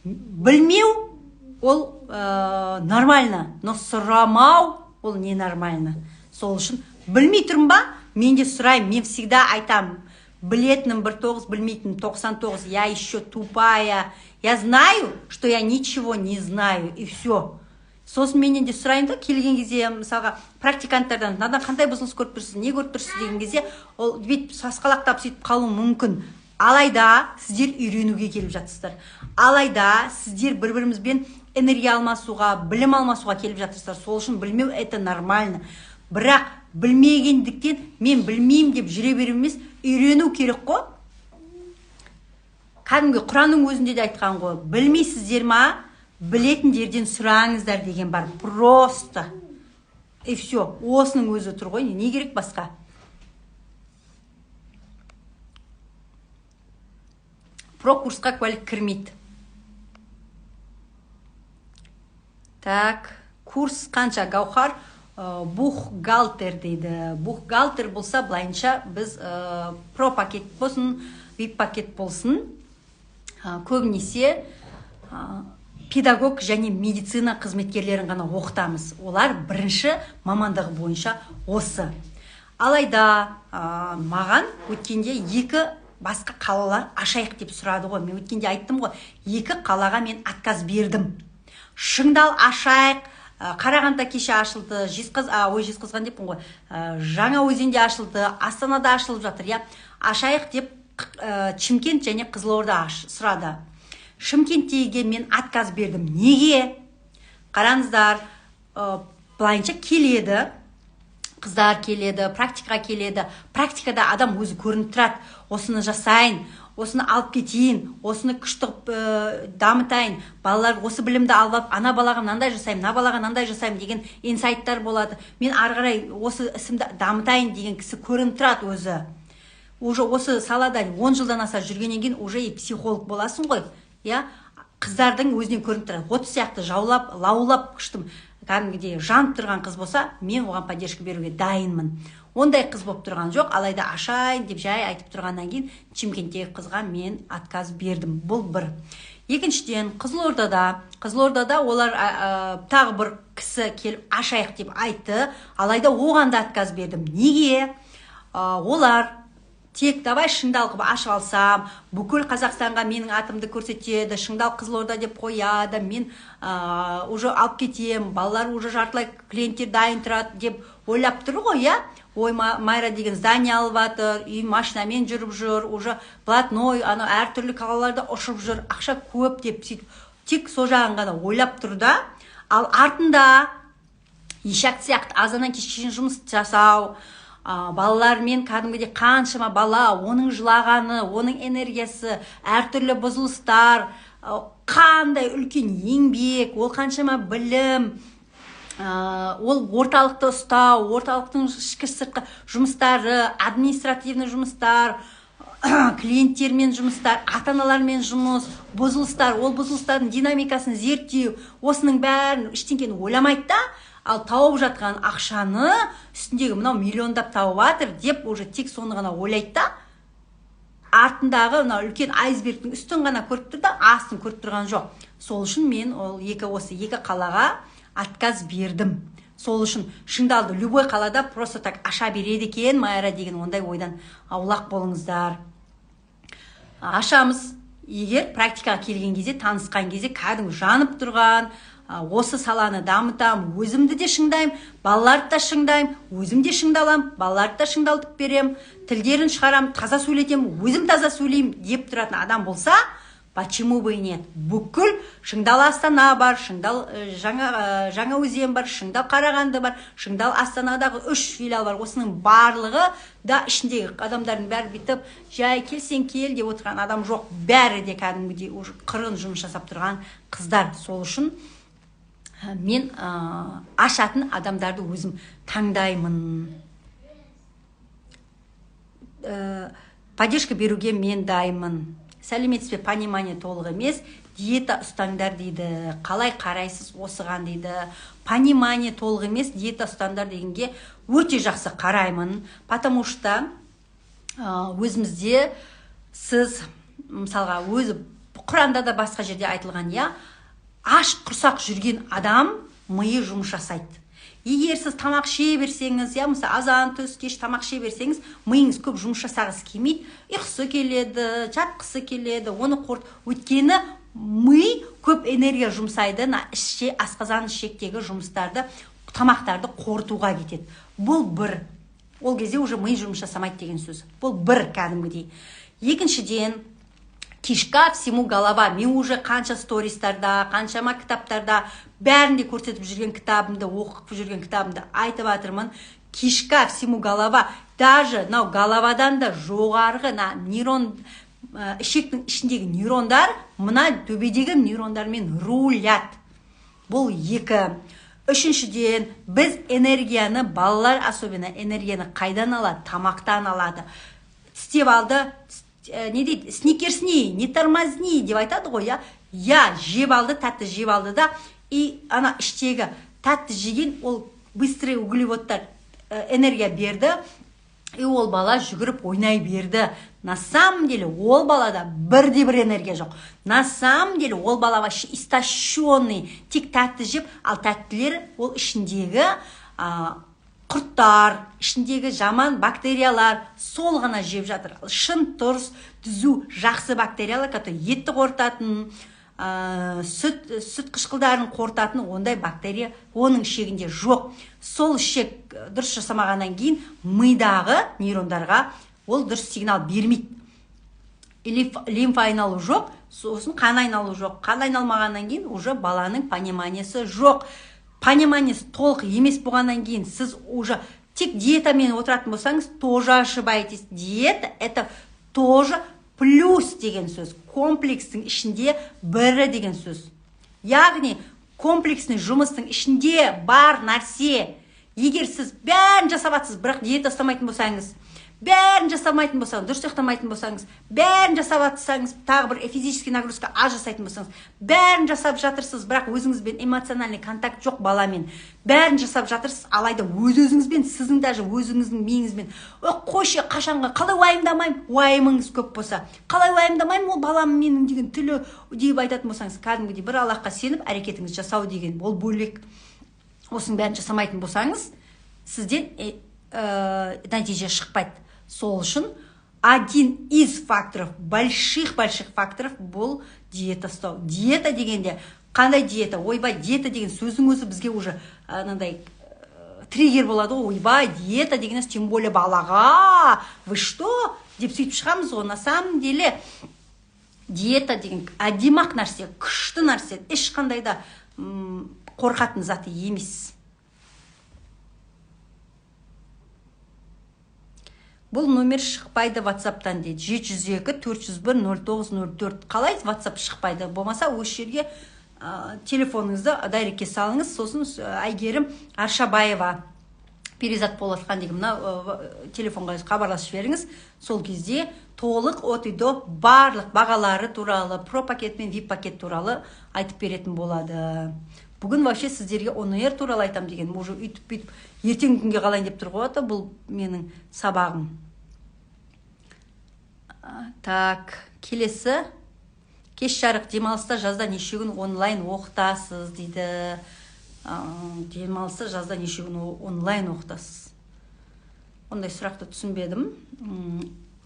Білмеу ол нормально, но сұрамау ол не нормально. Сол үшін білмей тұрмын ба? Мен де сұраймын, мен всегда айтам, білетінім 19, білмейтінім 99, я еще тупая. Я знаю, что я ничего не знаю, и все. Сосын менен де сұрайын да, келген кезде, мысалға, практиканттардан, мынадан қандай бұзылыс көріп тұрсыз, не көріп тұрсыз деген кезде, ол бет сасқалақтап сөйтіп қалуы мүмкін. Алайда сіздер үйренуге келіп жатсыздар. Алайда сіздер бір-бірімізбен энергия алмасуға, білім алмасуға келіп жатырсыздар. Сол үшін білмеу это нормально. Бірақ білмегендіктен мен білмеймін деп жүре беру емес, үйрену керек қой. Кәдімгі Құранның өзінде де айтқан ғой, білмейсіздер ма, білетіндерден сұраңыздар деген бар. Просто. И все. Осының өзі тұр ғой, не керек басқа? Про курсқа куәлік кірмейді. Так, курс қанша? Гаухар бухгалтер дейді. Бухгалтер болса, былайынша біз про пакет болсын, вип пакет болсын, көбінесе педагог және медицина қызметкерлерін ғана оқытамыз. Олар бірінші мамандығы бойынша осы. Алайда маған өткенде 2 басқа қалалар ашайық деп сұрады ғой. Мен өткенде айттым ғой, 2 қалаға мен отказ бердім. Шыңдал ашайық, Қарағандыда кеше ашылды, Жезқазған деппін ғой, Жаңаөзенде ашылды, Астанада ашылып жатыр, я? Ашайық деп Шымкент және Қызылорда сұрады. Шымкенттегі мен отказ бердім. Неге? Қараңыздар, былайынша келеді, қыздар келеді, практикаға келеді. Практикада адам өзі көрініп тұрады. Осыны жасайын, осыны алып кетейін, осыны күшті дамытайын, балалар осы білімді алып, ана балаға мынандай жасаймын, мына балаға мынандай жасаймын деген инсайттар болады. Мен ары қарай осы ісімді дамытайын деген кісі көрініп тұрады өзі. Уже осы салада 10 жылдан аса жүргеннен кейін уже психолог боласың ғой. Я? Қыздардың өзінен көрініп тұрады. От сияқты жаулап, лаулап күштім, кәдімгідей жанып тұрған қыз болса, мен оған поддержка беруге дайынмын. Ондай қыз болып тұрған жоқ, алайда ашайын деп жай айтып тұрғаннан кейін Шымкенттегі қызға мен отказ бердім. Бұл бір. Екіншіден, Қызылордада олар тағы бір кісі келіп ашайық деп айтты, алайда оған да отказ бердім. Неге? Олар тек давай шыңдал қылып ашып алсам, бүкіл Қазақстанға менің атымды көрсетеді, шыңдал Қызылорда деп қояды, мен уже алып кетем, балалар уже жартылай клиенттер дайын тұрады деп ойлап тұр ғой, иә? Ой, Майра деген здание алып жатыр, үй машинамен жүріп жүр, уже блатной, әртүрлі қалаларда ұшып жүр, ақша көп деп сөйтіп, тек сол жағын ғана ойлап тұр да, ал артында ешак сияқты азаннан кешке шейін жұмыс жасау, балалармен кәдімгідей қаншама бала, оның жылағаны, оның энергиясы, әртүрлі бұзылыстар, қандай үлкен еңбек, ол қаншама білім, ол орталықты ұстау, орталықтың ішкі сыртқы жұмыстары, административный жұмыстар, клиенттермен жұмыстар, ата-аналармен жұмыс, бұзылыстар, ол бұзылыстардың динамикасын зерттеу, осының бәрін ештеңені ойламайды да, ал тауып жатқан ақшаны үстіндегі мынау миллиондап тауып жатыр деп уже тек соны ғана ойлайды да, артындағы мынау үлкен айсбергтің үстін ғана көріп тұр да, астын көріп тұрған жоқ. Сол үшін мен осы екі қалаға отказ бердім. Сол үшін шыңдалды любой қалада просто так аша береді екен Майра деген ондай ойдан аулақ болыңыздар. Ашамыз, егер практикаға келген кезде, танысқан кезде кәдімгі жанып тұрған, осы саланы дамытам, өзімді де шыңдайым, балаларды да шыңдайым, өзім де шыңдалам, балаларды да шыңдалтып берем, тілдерін шығарам, таза сөйлетем, өзім таза сөйлейм деп тұратын адам болса, почему бы и нет? Бүкіл Шыңдал Астана бар, Шыңдал Жаңаөзен бар, Шыңдал Қарағанды бар, Шыңдал Астанадағы 3 филиал бар. Осының барлығы да ішіндегі адамдардың бәрі бітіп, жай келсең кел деп отырған адам жоқ. Бәрі де кәдімгідей уже қырын жұмыс жасап тұрған қыздар. Сол үшін мен ашатын адамдарды өзім таңдаймын. Поддержка беруге мен дайынмын. Сәлеметсіз бе, понимание толық емес, диета ұстаңдар дейді. Қалай қарайсыз осыған дейді. Понимание толық емес, диета ұстаңдар дегенге өте жақсы қараймын. Потому что өзімізде сіз, мысалға, өзі Құранда да басқа жерде айтылған, я, аш құрсақ жүрген адам миы жұмыс жасайды. Егер сіз тамақ ше берсеңіз, я мысалы азан түс кеш тамақ ше берсеңіз, миыңыз көп жұмыс жасағысы келмейді, ұйқысы келеді, жатқысы келеді, оны өйткені ми көп энергия жұмсайды, асқазан ішектегі жұмыстарды, тамақтарды қорытуға кетеді. Бұл бір. Ол кезде уже ми жұмыс жасамайды деген сөз. Бұл бір кәдімгідей. Екіншіден, кишка всему голова. Мен уже қанша стористарда, қаншама кітаптарда, бәрінде көрсетіп жүрген кітабымды, оқып жүрген кітабымды айтып жатырмын. Кишка всему голова. Даже головадан да жоғарғы нейрон, ішектің ішіндегі нейрондар, мына төбедегі нейрондармен рулят. Бұл екі. Үшіншіден, біз энергияны, балалар особенно энергияны қайдан алады? Тамақтан алады. Істеп алды, не дейді, сникерсни, не тормозни деп айтады ғой, я жеп алды, тәтті жеп алды да, и ана іштегі тәтті жеген, ол быстрый углеводтар энергия берді, и ол бала жүгіріп ойнай берді. На самом деле ол балада бірде-бір энергия жоқ. На самом деле ол бала вообще истощенный, тек тәтті жеп, ал тәттілер ол ішіндегі құрттар, ішіндегі жаман бактериялар сол ғана жеп жатыр. Шын тұрыс, түзу, жақсы бактериялар, которые етті қорытатын, сүт қышқылдарын қорытатын, ондай бактерия оның шегінде жоқ. Сол шек дұрыс жасамағаннан кейін мидағы нейрондарға ол дұрыс сигнал бермейді. Лимфа айналу жоқ, сосын қан айналу жоқ. Қан айналмағаннан кейін уже баланың пониманиясы жоқ. Пониманиясы толық емес болғаннан кейін сіз уже тек диетамен отыратын болсаңыз, тоже ошибаетесь. Диета – это тоже плюс деген сөз. Комплекстің ішінде бірі деген сөз. Яғни комплексный жұмыстың ішінде бар нәрсе. Егер сіз бәрін жасаватсыз, бірақ диета ұстамайтын болсаңыз, бәрін жасамайтын болсаңыз, дұрыс ұйықтамайтын болсаңыз, бәрін жасаватсаңыз, тағы бір физический нагрузка аз жасайтын болсаңыз, бәрін жасап жатырсыз, бірақ өзіңізбен эмоциональный контакт жоқ баламен. Бәрін жасап жатырсыз, алайда өз-өзіңізбен, сіздің даже өзіңіздің миыңызбен, қойшы, қашанға, қалай уайымдамайым, уайымыңыз көп болса, қалай уайымдамайым, ол балам менің деген тілі деп айтатын болсаңыз, кәдімгідей бір Аллахқа сеніп, әрекетіңіз жасау деген, ол бөлек. Осының бәрін жасамайтын болсаңыз, сізден нәтиже шықпайды. Сол үшін один из факторов, больших факторов бұл диета ұстау. Диета дегенде, қандай диета? Ойбай, диета деген сөздің өзі бізге уже анандай триггер болады ғой. Ойбай, диета деген тем более балаға. Вы что? Деп сөйтіп шығамыз ғой. На самом деле диета деген әдемі нәрсе, күшті нәрсе, ешқандай да қорқатын заты емес. Бұл номер шықпайды WhatsApp-тан дейді. 702-401-0904. Қалай WhatsApp шықпайды? Болмаса осы жерге телефоныңызды дайрекке салыңыз. Сосын Әйгерім Аршабаева Перизат Полатхан деген телефонға хабарласып жіберіңіз. Сол кезде толық от-үйді барлық бағалары туралы, про пакет мен VIP пакет туралы айтып беретін болады. Бүгін вообще сіздерге ОНР туралы айтам деген, уже үйтіп-бүйтіп ертең күнге қалайын деп тұр ғой, бұл менің сабағым. Так, келесі. Кеш жарық демалыста жазда неше күн онлайн оқытасыз дейді. Демалыста жазда неше күн онлайн оқытасыз. Ондай сұрақты түсінбедім.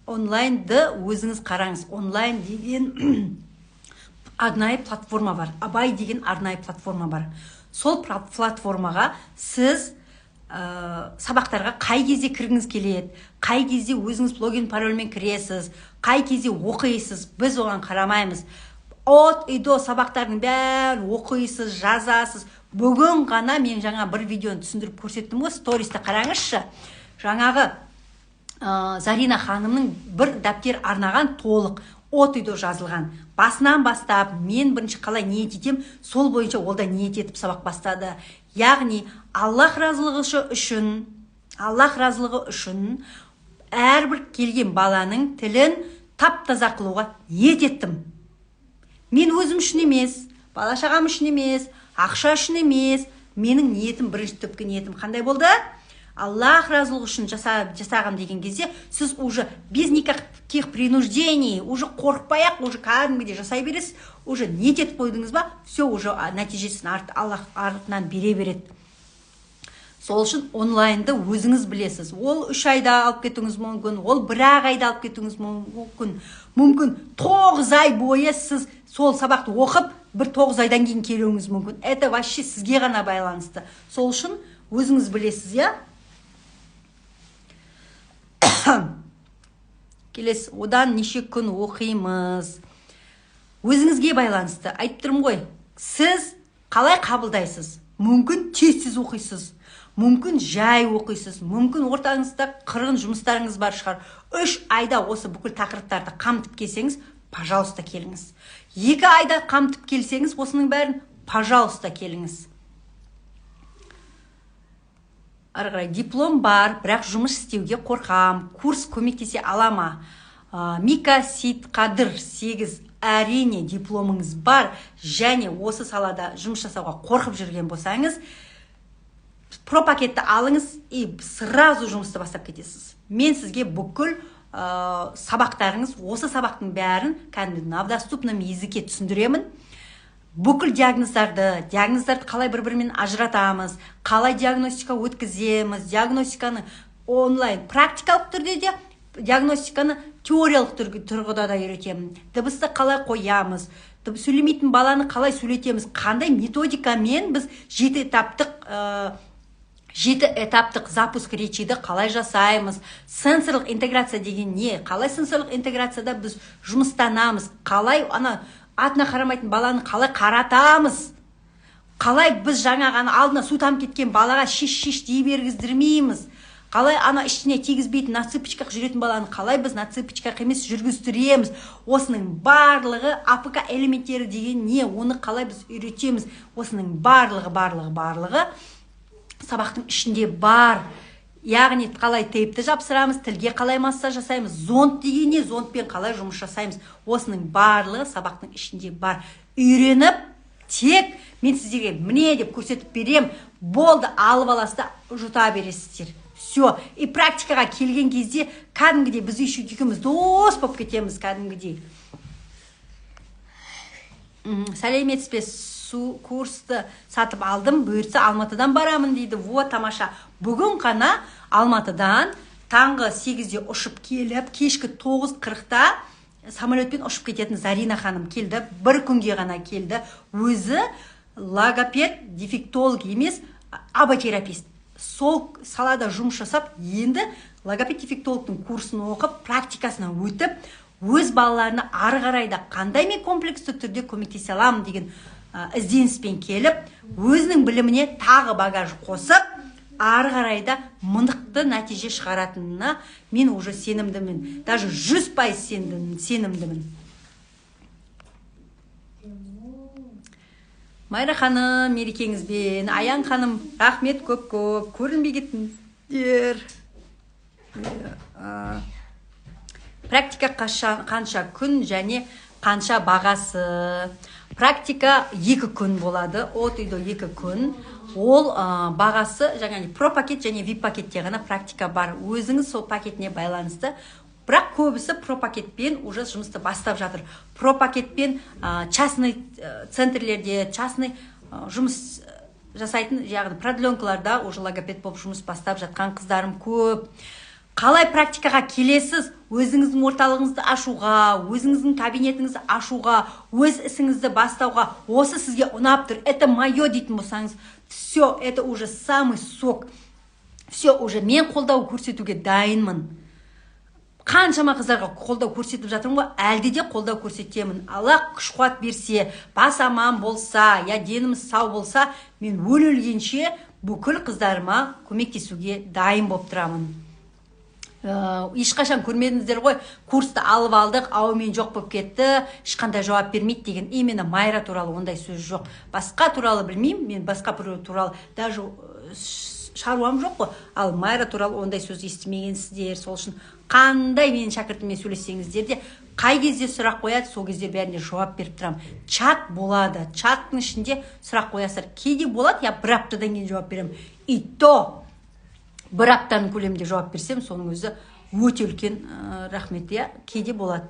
Онлайнды өзіңіз қараңыз. Онлайн деген арнайы платформа бар. Абай деген арнайы платформа бар. Сол платформаға сіз сабақтарға қай кезде кіргіңіз келеді, қай кезде өзіңіз логин парольмен кіресіз, қай кезде оқисыз, біз оған қарамаймыз. От-үйді сабақтардың бәрін оқисыз, жазасыз. Бүгін ғана мен жаңа бір видеоны түсіндіріп көрсеттім ғой, стористі қараңызшы. Жаңағы Зарина ханымның бір дәптер арнаған толық от-үйді жазылған. Басынан бастап мен бірінші қалай ниет етем, сол бойынша ол да ниет етіп сабақ бастады. Яғни Аллах разылығы үшін әрбір келген баланың тілін тап-таза қылуға ниет еттім. Мен өзім үшін емес, бала шағам үшін емес, ақша үшін емес, менің ниетім, бірінші түпкі ниетім қандай болды? Аллах разылығы үшін жасағым деген кезде, сіз уже без никаких принуждений, уже қорықпай-ақ, уже кәдімгідей жасай бересіз, уже ниет етіп қойдыңыз ба, все уже нәтижесін Аллах артынан бере береді. Сол үшін онлайнды өзіңіз білесіз. Ол 3 айда алып кетуіңіз мүмкін, ол 1 айда алып кетуіңіз мүмкін. Мүмкін 9 ай бойы сіз сол сабақты оқып, бір 9 айдан кейін келуіңіз мүмкін. Это вообще сізге ғана байланысты. Сол үшін өзіңіз білесіз, я? Келесі, одан неше күн оқимыз. Өзіңізге байланысты. Айтып тұрмын ғой, сіз қалай қабылдайсыз? Мүмкін тез оқисыз, мүмкін жай оқисыз, мүмкін ортаңызда қырғын жұмыстарыңыз бар шығар. 3 айда осы бүкіл тақырыптарды қамтып келсеңіз, пожалуйста келіңіз. 2 айда қамтып келсеңіз, осының бәрін пожалуйста келіңіз. Арғырай, диплом бар, бірақ жұмыс істеуге қорқам. Курс көмектесе алама. Мика Сейтқадыр 8. Әрине дипломыңыз бар, және осы салада жұмыс жасауға қорқып жүрген болсаңыз, про пакетті алыңыз и сразу жұмысты бастап кетесіз. Мен сізге бүкіл сабақтарыңыз, осы сабақтың бәрін кәдімгі на доступном языке түсіндіремін. Бүкіл диагноздарды қалай бір-бірімен ажыратамыз, қалай диагностика өткіземіз, диагностиканы онлайн, практикалық түрде де, диагностиканы теориялық тұрғыда да үйретемін. Дыбысты қалай қоямыз, сөйлемейтін баланы қалай сөйлетеміз, қандай методикамен біз 7 этаптық запуск речиді қалай жасаймыз, сенсорлық интеграция деген не, қалай сенсорлық интеграцияда біз жұмыстанамыз, қалай атына қарамайтын баланы қалай қаратамыз, қалай біз жаңа алдына су тамып кеткен балаға шеш дей бергіздірмейміз, қалай іштіне тегізбейтін на цыпочках жүретін баланы қалай біз на цыпочках емес жүргіздіреміз. Осының барлығы АПК элементтері деген не, оны қалай біз үйретеміз. Осының барлығы сабақтың ішінде бар. Яғни қалай тейпті жапсырамыз, тілге қалай массаж жасаймыз, зонд деген не, зондпен қалай жұмыс жасаймыз. Осының барлығы сабақтың ішінде бар. Үйреніп, тек мен сіздерге міне деп көрсетіп берем, болды, алып аласызда жұта бересіздер. Все. И практикаға келген кезде кәдімгідей біз екеуміз дос болып кетеміз кәдімгідей. Сәлеметсіз бе, курсты сатып алдым, бұйыртса Алматыдан барамын дейді. Вот тамаша. Бүгін ғана Алматыдан таңғы 8-де ұшып келіп, кешкі 9:40-та самолетпен ұшып кететін Зарина ханым келді. Бір күнге ғана келді. Өзі логопед, дефектолог емес, аботерапист. Сол салада жұмыс жасап, енді логопед дефектологтың курсын оқып, практикасына өтіп, өз балаларына ары қарайда қандай мен комплексті түрде көмектесе аламын деген ізденіспен келіп, өзінің біліміне тағы багаж қосып, ары қарайда мындықты нәтиже шығаратынына мен уже сенімдімін. Даже 100% сенімдімін. Майра ханым, мерекеңізбен. Аян ханым, рахмет көп-көп. Көрінбей кеттіңіздер. Практика қанша күн және қанша бағасы? Практика 2 күн болады. От үйде 2 күн. Ол бағасы жаңағы пропакет және вип пакетте ғана практика бар. Өзіңіз сол пакетіне байланысты. Бірақ көбісі пропакетпен уже жұмысты бастап жатыр. Пропакетпен частный центрлерде, частный жұмыс жасайтын яғни продленкаларда уже логопед болып жұмыс бастап жатқан қыздарым көп. Қалай практикаға келесіз? Өзіңіздің орталығыңызды ашуға, өзіңіздің кабинетіңізді ашуға, өз ісіңізді бастауға, осы сізге ұнап тұр, это мое дейтін болсаңыз, все, это уже самый сок. Все, уже мен қолдау көрсетуге дайынмын. Қаншама қыздарға қолдау көрсетіп жатырмын ғой, әлде де қолдау көрсетемін. Алла күш-қуат берсе, бас аман болса, я деніміз сау болса, мен өлгенше бүкіл қыздарыма көмектесуге дайын болып тұрамын. Ешқашан көрмедіңіздер ғой, курсты алып алдық, ауымен жоқ болып кетті, ешқандай жауап бермейді деген. Именно Майра туралы ондай сөз жоқ. Басқа туралы білмеймін, мен басқа туралы даже шаруам жоқ қой, ал Майра туралы ондай сөз естімегенсіздер. Сол үшін қандай менің шәкіртіммен сөйлессеңіздер де, қай кезде сұрақ қояды, сол кезде бәріне жауап беріп тұрамын. Чат болады, чаттың ішінде сұрақ қоясыздар. Кейде болады, я 1 аптадан кейін жауап беремін. И то 1 аптаның көлемінде жауап берсем, соның өзі өте үлкен рахмет, я кейде болады.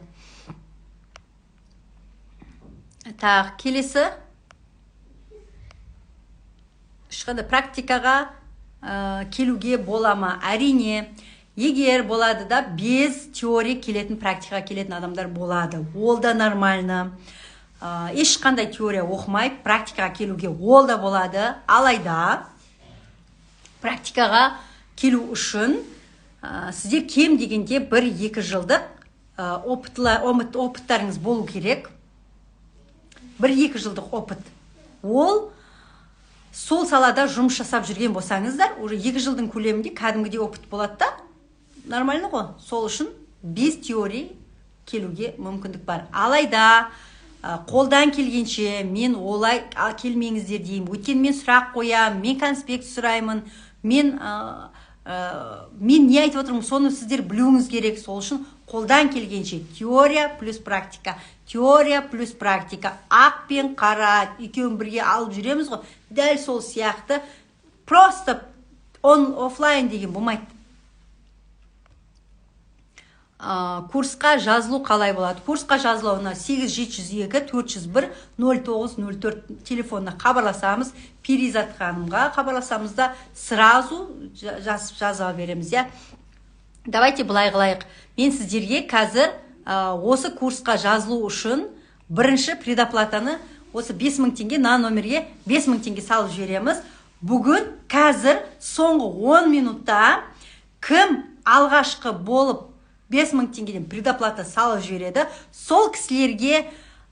Так, келесі. Ешқандай практикаға келуге бола ма? Әрине, егер болады да без теория келетін, практикаға келетін адамдар болады. Ол да нормально. Ешқандай теория оқымай практикаға келуге ол да болады. Алайда практикаға келу үшін сізде кем дегенде 1-2 жылдық опыттарыңыз болу керек. 1-2 жылдық опыт. Ол сол салада жұмыс жасап жүрген болсаңыздар, уже 2 жылдың көлемінде кәдімгідей опыт болады да, нормально ғой. Сол үшін без теория келуге мүмкіндік бар. Алайда қолдан келгенше мен олай келмеңіздер деймін. Өйткені мен сұрақ қоям, мен конспект сұраймын, мен не айтып отырмын, соны сіздер білуіңіз керек. Сол үшін қолдан келгенше теория плюс практика, теория плюс практика, ақ пен қара екеуін бірге алып жүреміз ғой. Дәл сол сияқты просто офлайн деген болмайды. Курсқа жазылу қалай болады? Курсқа жазылуына 8702-401-0904 телефонына хабарласамыз, Перизат ханымға хабарласамыз да сразу жаза береміз. Давайте былай қылайық. Мен сіздерге қазір осы курсқа жазылу үшін бірінші предоплатаны осы 5000 теңге на номерге 5000 теңге салып жібереміз. Бүгін қазір соңғы 10 минутта кім алғашқы болып 5000 теңгеден предоплата салып жібереді, сол кісілерге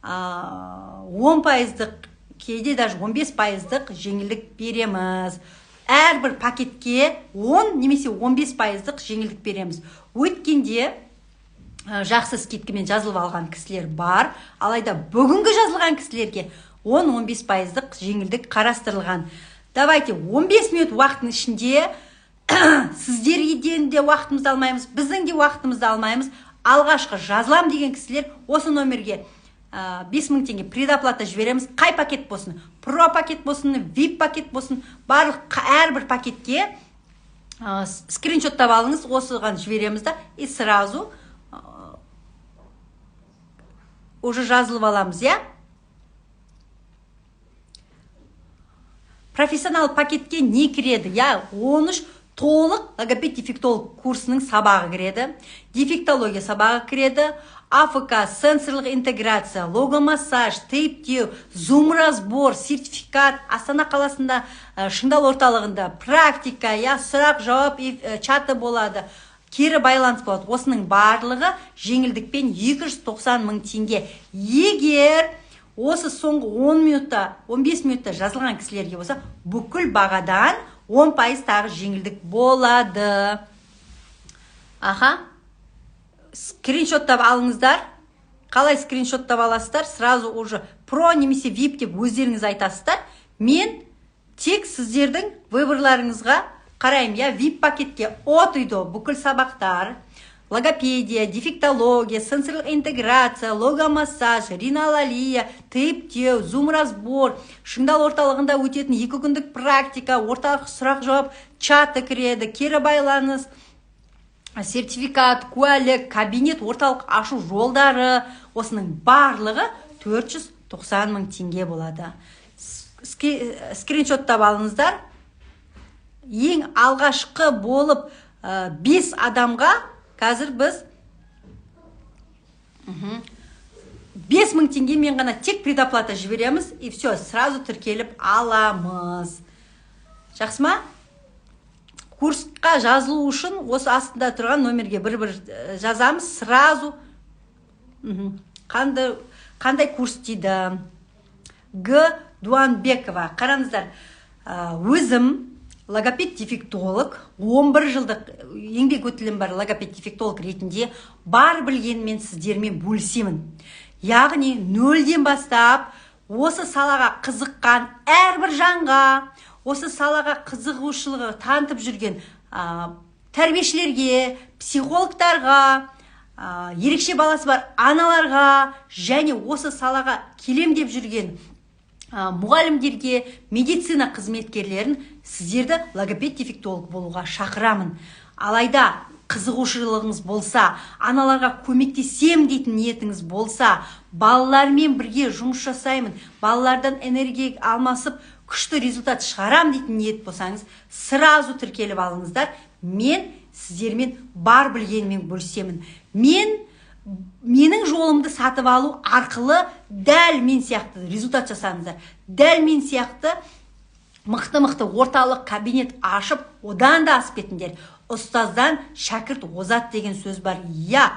10%, кейде даже 15%-дық жеңілдік береміз. Әрбір пакетке 10 немесе 15%-дық жеңілдік береміз. Өткенде жақсы скидкамен жазылып алған кісілер бар, алайда бүгінгі жазылған кісілерге 10-15%-дық жеңілдік қарастырылған. Давайте 15 минут уақыттың ішінде сіздерден де уақытымызды алмаймыз, біздің де уақытымызды алмаймыз. Алғашқы жазылам деген кісілер осы номерге 5000 теңге предоплата жібереміз. Қай пакет болсын, про пакет болсын, вип пакет болсын, барлық әрбір пакетке скриншоттап алыңыз, осыған жібереміз да, и сразу уже жазылып аламыз, я? Профессионал пакетке не кіреді? Я 13 толық логопед дефектолог курсының сабағы кіреді, дефектология сабағы кіреді, АФК, сенсорлық интеграция, логомассаж, тейптеу, зум-разбор, сертификат, Астана қаласында шыңдал орталығында практика, сұрақ жауап чаты болады, кері байланыс болады. Осының барлығы жеңілдікпен 290 мың теңге. Егер осы соңғы 10 минутта, 15 минутта жазылған кісілерге болса, бүкіл бағадан 10% тағы жеңілдік болады. Скриншоттап алыңыздар. Қалай скриншоттап аласыздар? Сразу уже про немесе VIP деп өздеріңіз айтасыздар. Мен тек сіздердің выборларыңызға қарайым. VIP пакетке отойды бүкіл сабақтар, логопедия, дефектология, сенсорлық интеграция, логомассаж, риналалия, тейптеу, зум-разбор, шыңдал орталығында өтетін 2 күндік практика, орталық сұрақ жауап чаты кіреді, кері байланыс, сертификат, куәлік, кабинет, орталық ашу жолдары, осының барлығы 490 мың теңге болады. Скриншоттап алыңыздар. Ең алғашқы болып 5 адамға қазір біз 5 мың теңге мен ғана тек предоплата жібереміз, и все, сразу тіркеліп аламыз. Жақсы ма? Курсқа жазылу үшін осы астында тұрған номерге бір-бір жазамыз, сразу қандай курс дейді. Г. Дуанбекова. Қараңыздар, өзім логопед дефектолог, 11 жылдық еңбек өтілім бар логопед дефектолог ретінде бар білгенмен сіздермен бөлісемін. Яғни 0-ден бастап осы салаға қызыққан әрбір жанға, осы салаға қызығушылығы танытып жүрген тәрбиешілерге, психологтарға, ерекше баласы бар аналарға және осы салаға келем деп жүрген мұғалімдерге, медицина қызметкерлерін сіздерді логопед дефектолог болуға шақырамын. Алайда қызығушылығыңыз болса, аналарға көмектесем дейтін ниетіңіз болса, балалармен бірге жұмыс жасаймын, балалардан энергия алмасып, күшті результат шығарам дейтін ниет болсаңыз, сразу тіркеліп алыңыздар. Мен сіздермен бар білгенмен бөлісемін. Менің жолымды сатып алу арқылы дәл мен сияқты результат жасаңыздар. Дәл мен сияқты мықты-мықты орталық кабинет ашып, одан да асып кетіңдер. Ұстаздан шәкірт озат деген сөз бар.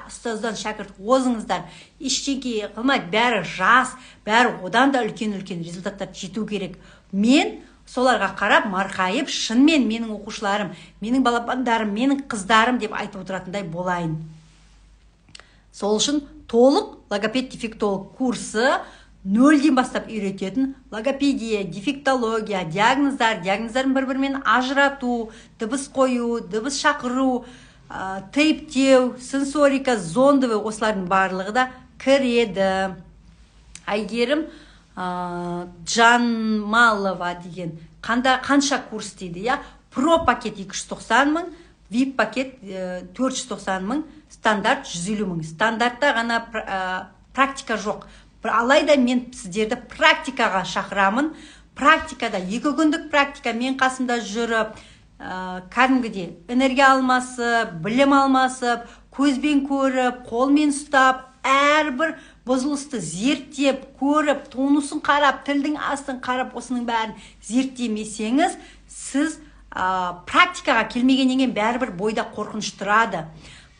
Ұстаздан шәкірт озыңыздар. Ештеңе қылмайды, бәрі жас, бәрі одан да үлкен-үлкен результаттар жету керек. Мен соларға қарап, марқайып, шынымен менің оқушыларым, менің балапандарым, менің қыздарым деп айтып отыратындай болайын. Сол үшін толық логопед дефектолог курсы 0-ден бастап үйрететін логопедия, дефектология, диагноздарын бір-бірімен ажырату, дыбыс қою, дыбыс шақыру, тейптеу, сенсорика, зондовый, осылардың барлығы да кіреді. Әйгерім Жанмалова деген қанша курс дейді, про пакет 290 мың, VIP пакет 490 мың, стандарт 150 мың. Стандартта ғана практика жоқ. Алайда мен сіздерді практикаға шақырамын. Практикада 2 күндік практика мен қасымда жүріп, кәдімгідей энергия алмасып, білім алмасып, көзбен көріп, қолмен ұстап, әрбір бұзылысты зерттеп, көріп, тонусын қарап, тілдің астын қарап, осының бәрін зерттемесеңіз, сіз практикаға келмегеннен кейін бәрібір бойда қорқыныш тұрады.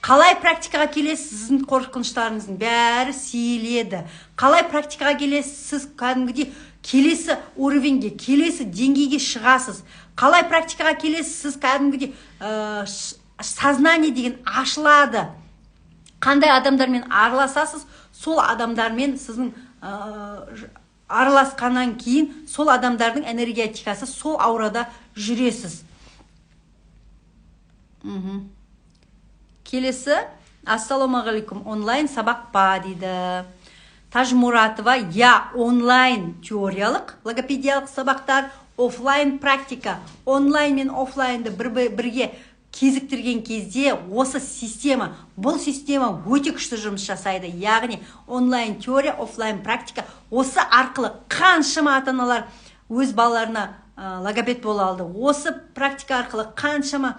Қалай практикаға келесіз, сіздің қорқыныштарыңыздың бәрі сейіледі. Қалай практикаға келесіз, сіз кәдімгідей келесі уровеньге, келесі деңгейге шығасыз. Қалай практикаға келесіз, сіз кәдімгідей сознание деген ашылады. Қандай адамдармен араласасыз, сол адамдармен сіздің араласқаннан кейін сол адамдардың энергетикасы сол аурада жүресіз. Келесі, ассалаумағалейкум, онлайн сабақ па дейді. Тажмуратова, онлайн теориялық, логопедиялық сабақтар, офлайн практика. Онлайн мен офлайнды бірге кезіктірген кезде осы система, бұл система өте күшті жұмыс жасайды. Яғни онлайн теория, офлайн практика. Осы арқылы қаншама ата-аналар өз балаларына логопед бола алды. Осы практика арқылы қаншама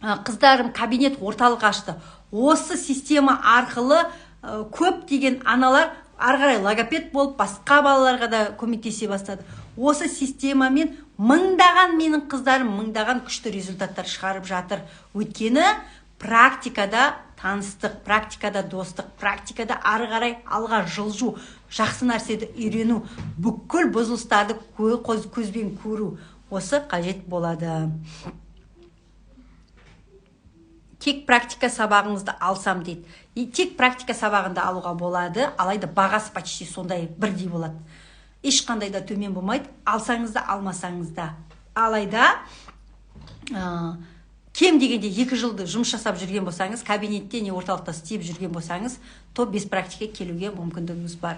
қыздарым кабинет орталық ашты. Осы система арқылы көп деген аналар ары қарай логопед болып басқа балаларға да көмектесе бастады. Осы системамен мыңдаған менің қыздарым мыңдаған күшті результаттар шығарып жатыр. Өйткені практикада таныстық, практикада достық, практикада ары қарай алға жылжу, жақсы нәрседі үйрену, бүкіл бұзылыстарды көзбен көру осы қажет болады. Тек практика сабағыңызды алсам дейді. Тек практика сабағында алуға болады, алайда бағасы почти сондай бірдей болады. Ешқандай да төмен болмайды, алсаңыз да, алмасаңыз да. Алайда кем дегенде 2 жылды жұмыс жасап жүрген болсаңыз, кабинетте не орталықта істеп жүрген болсаңыз, то без практика келуге мүмкіндігіңіз бар.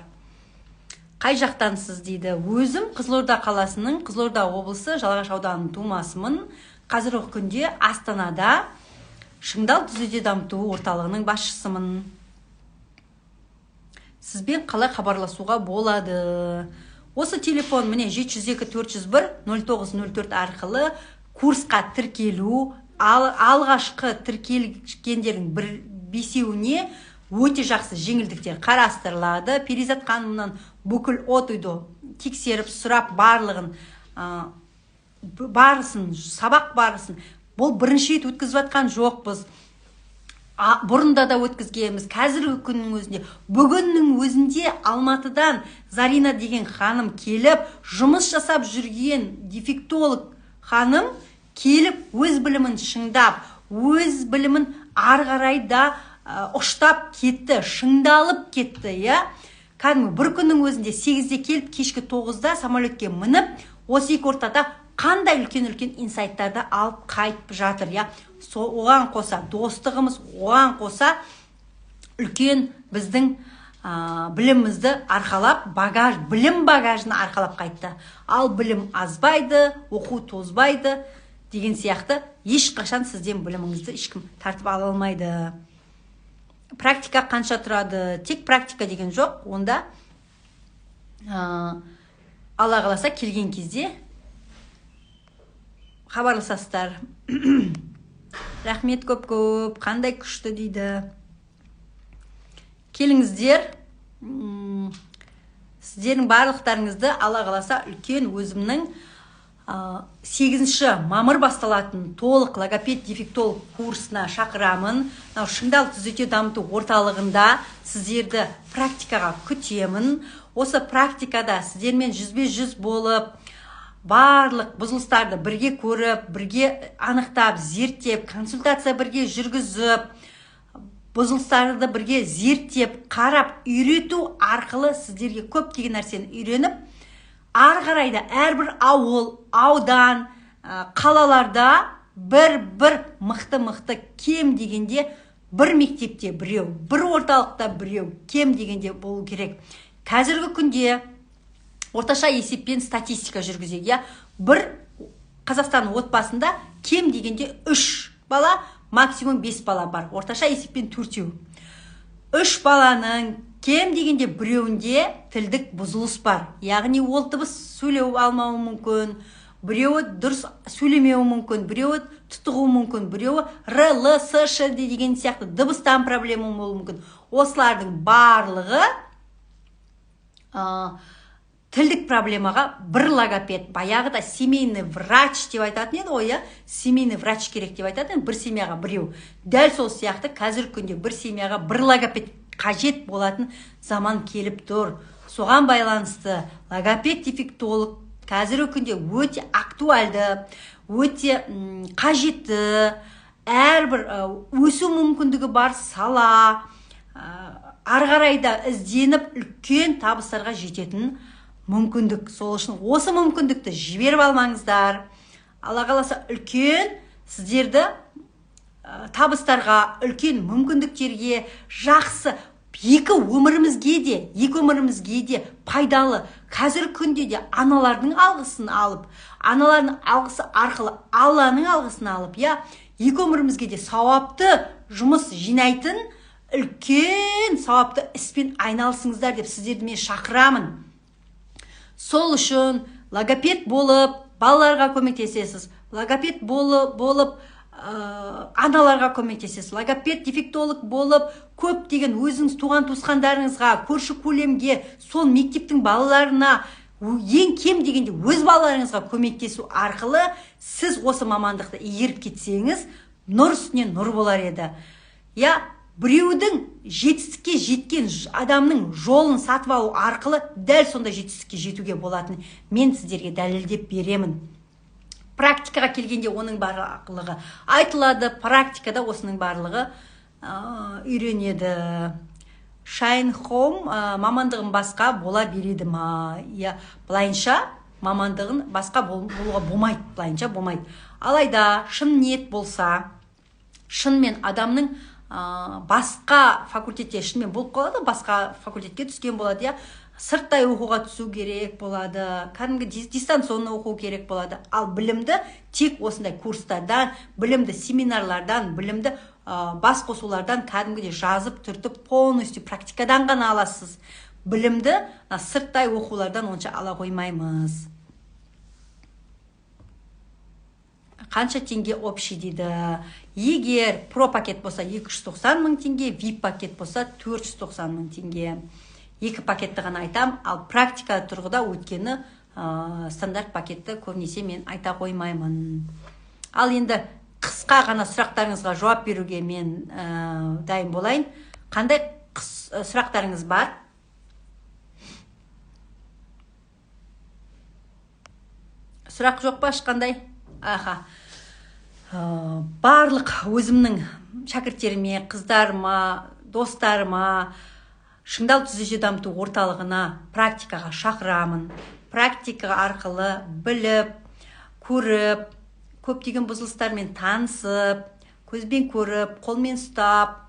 Қай жақтансыз дейді. Өзім Қызылорда қаласының, Қызылорда облысы, Жалағаш ауданының тумасымын. Қазіргі күнде Астанада Шыңдал түзеде дамыту орталығының басшысымын. Сізбен қалай хабарласуға болады? Осы телефон міне 702-401-0904 арқылы курсқа тіркелу, алғашқы тіркелгендердің бесеуіне өте жақсы жеңілдіктер қарастырылады. Перизат ханымнан бүкіл от-үйді тексеріп, сұрап барлығын барысын, сабақ барысын. Бұл бірінші рет өткізіп жатқан жоқпыз. Бұрында да өткізгенбіз. Қазіргі күннің өзінде, бүгіннің өзінде Алматыдан Зарина деген ханым келіп, жұмыс жасап жүрген дефектолог ханым келіп, өз білімін шыңдап, өз білімін ары қарай да ұштап кетті, шыңдалып кетті, я. Кәдімгі бір күннің өзінде 8-де келіп, кешкі 9-да самолетке мініп, осы екі ортада қандай үлкен-үлкен инсайттарды алып қайтып жатыр, я. Оған қоса достығымыз, оған қоса үлкен біздің білімімізді арқалап, білім багажын арқалап қайтты. Ал білім азбайды, оқу тозбайды деген сияқты ешқашан сізден біліміңізді ешкім тартып ала алмайды. Практика қанша тұрады? Тек практика деген жоқ. Онда Алла қаласа келген кезде хабарласасыздар. Рахмет көп-көп, қандай күшті дейді. Келіңіздер, сіздердің барлықтарыңызды Алла қаласа үлкен өзімнің 8-ші мамыр басталатын толық логопед дефектолог курсына шақырамын. Шыңдал түзете дамыту орталығында сіздерді практикаға күтемін. Осы практикада сіздермен жүзбе-жүз болып, барлық бұзылыстарды бірге көріп, бірге анықтап, зерттеп, консультация бірге жүргізіп, бұзылыстарды бірге зерттеп, қарап, үйрету арқылы сіздерге көптеген нәрсені үйреніп, ары қарайда әрбір ауыл, аудан, қалаларда бір мықты кем дегенде бір мектепте біреу, бір орталықта біреу кем дегенде болу керек. Қазіргі күнде орташа есеппен статистика жүргізеді. Бір Қазақстан отбасында кем дегенде 3 бала, максимум 5 бала бар. Орташа есеппен 4. 3 баланың кем дегенде біреуінде тілдік бұзылыс бар. Яғни ол дыбыс сөйлеу алмауы мүмкін, біреуі дұрыс сөйлемеуі мүмкін, біреуі тұтығуы мүмкін, біреуі р, л, с, ш деген сияқты дыбыстан проблема болуы мүмкін. Осылардың барлығы тілдік проблемаға бір логопед, баяғыда семейный врач деп айтатын еді ғой, семейный врач керек деп айтатын, бір семьяға біреу. Дәл сол сияқты қазіргі күнде бір семьяға бір логопед қажет болатын заман келіп тұр. Соған байланысты логопед дефектолог қазіргі күнде өте актуальды, өте қажетті, әрбір өсу мүмкіндігі бар сала, ары қарайда ізденіп үлкен табыстарға жететін мүмкіндік. Сол үшін осы мүмкіндікті жіберіп алмаңыздар. Алла қаласа үлкен сіздерді табыстарға, үлкен мүмкіндіктерге, жақсы екі өмірімізге де пайдалы. Қазір күнде де аналардың алғысын алып, аналардың алғысы арқылы Алланың алғысын алып, екі өмірімізге де сауапты жұмыс жинайтын үлкен сауапты іспен айналысыңыздар деп сіздерді мен шақырамын. Сол үшін логопед болып, балаларға көмектесесіз, логопед болып аналарға көмектесесіз, логопед дефектолог болып көптеген өзіңіз туған туысқандарыңызға, көрші көлемге, сол мектептің балаларына, ең кем дегенде өз балаларыңызға көмектесу арқылы сіз осы мамандықты игеріп кетсеңіз, нұр үстіне нұр болар еді. Біреудің жетістікке жеткен адамның жолын сатып алу арқылы дәл сондай жетістікке жетуге болатын мен сіздерге дәлелдеп беремін. Практикаға келгенде оның барлығы айтылады, практикада осының барлығы үйренеді. Shine Home мамандығын басқа бола береді ма? Былайынша мамандығын басқа болуға болмайды, былайынша болмайды. Алайда шын ниет болса, шынымен адамның басқа факультетте шынымен болып қалады, басқа факультетке түскен болады, сырттай оқуға түсу керек болады, кәдімгі дистанционно оқу керек болады. Ал білімді тек осындай курстардан, білімді семинарлардан, білімді бас қосулардан кәдімгідей жазып түртіп полностью практикадан ғана аласыз. Білімді сырттай оқулардан онша ала қоймаймыз. Қанша теңге общий дейді. Егер про пакет болса 290 мың теңге, VIP пакет болса 490 мың теңге. Екі пакетті ғана айтам, ал практика тұрғыда өткені стандарт пакетті көбінесе мен айта қоймаймын. Ал енді қысқа ғана сұрақтарыңызға жауап беруге мен дайын болайын. Қандай сұрақтарыңыз бар? Сұрақ жоқ па ешқандай? Барлық өзімнің шәкірттеріме, қыздарыма, достарыма шыңдал түзеже дамыту орталығына практикаға шақырамын. Практика арқылы біліп, көріп, көптеген бұзылыстармен танысып, көзбен көріп, қолмен ұстап,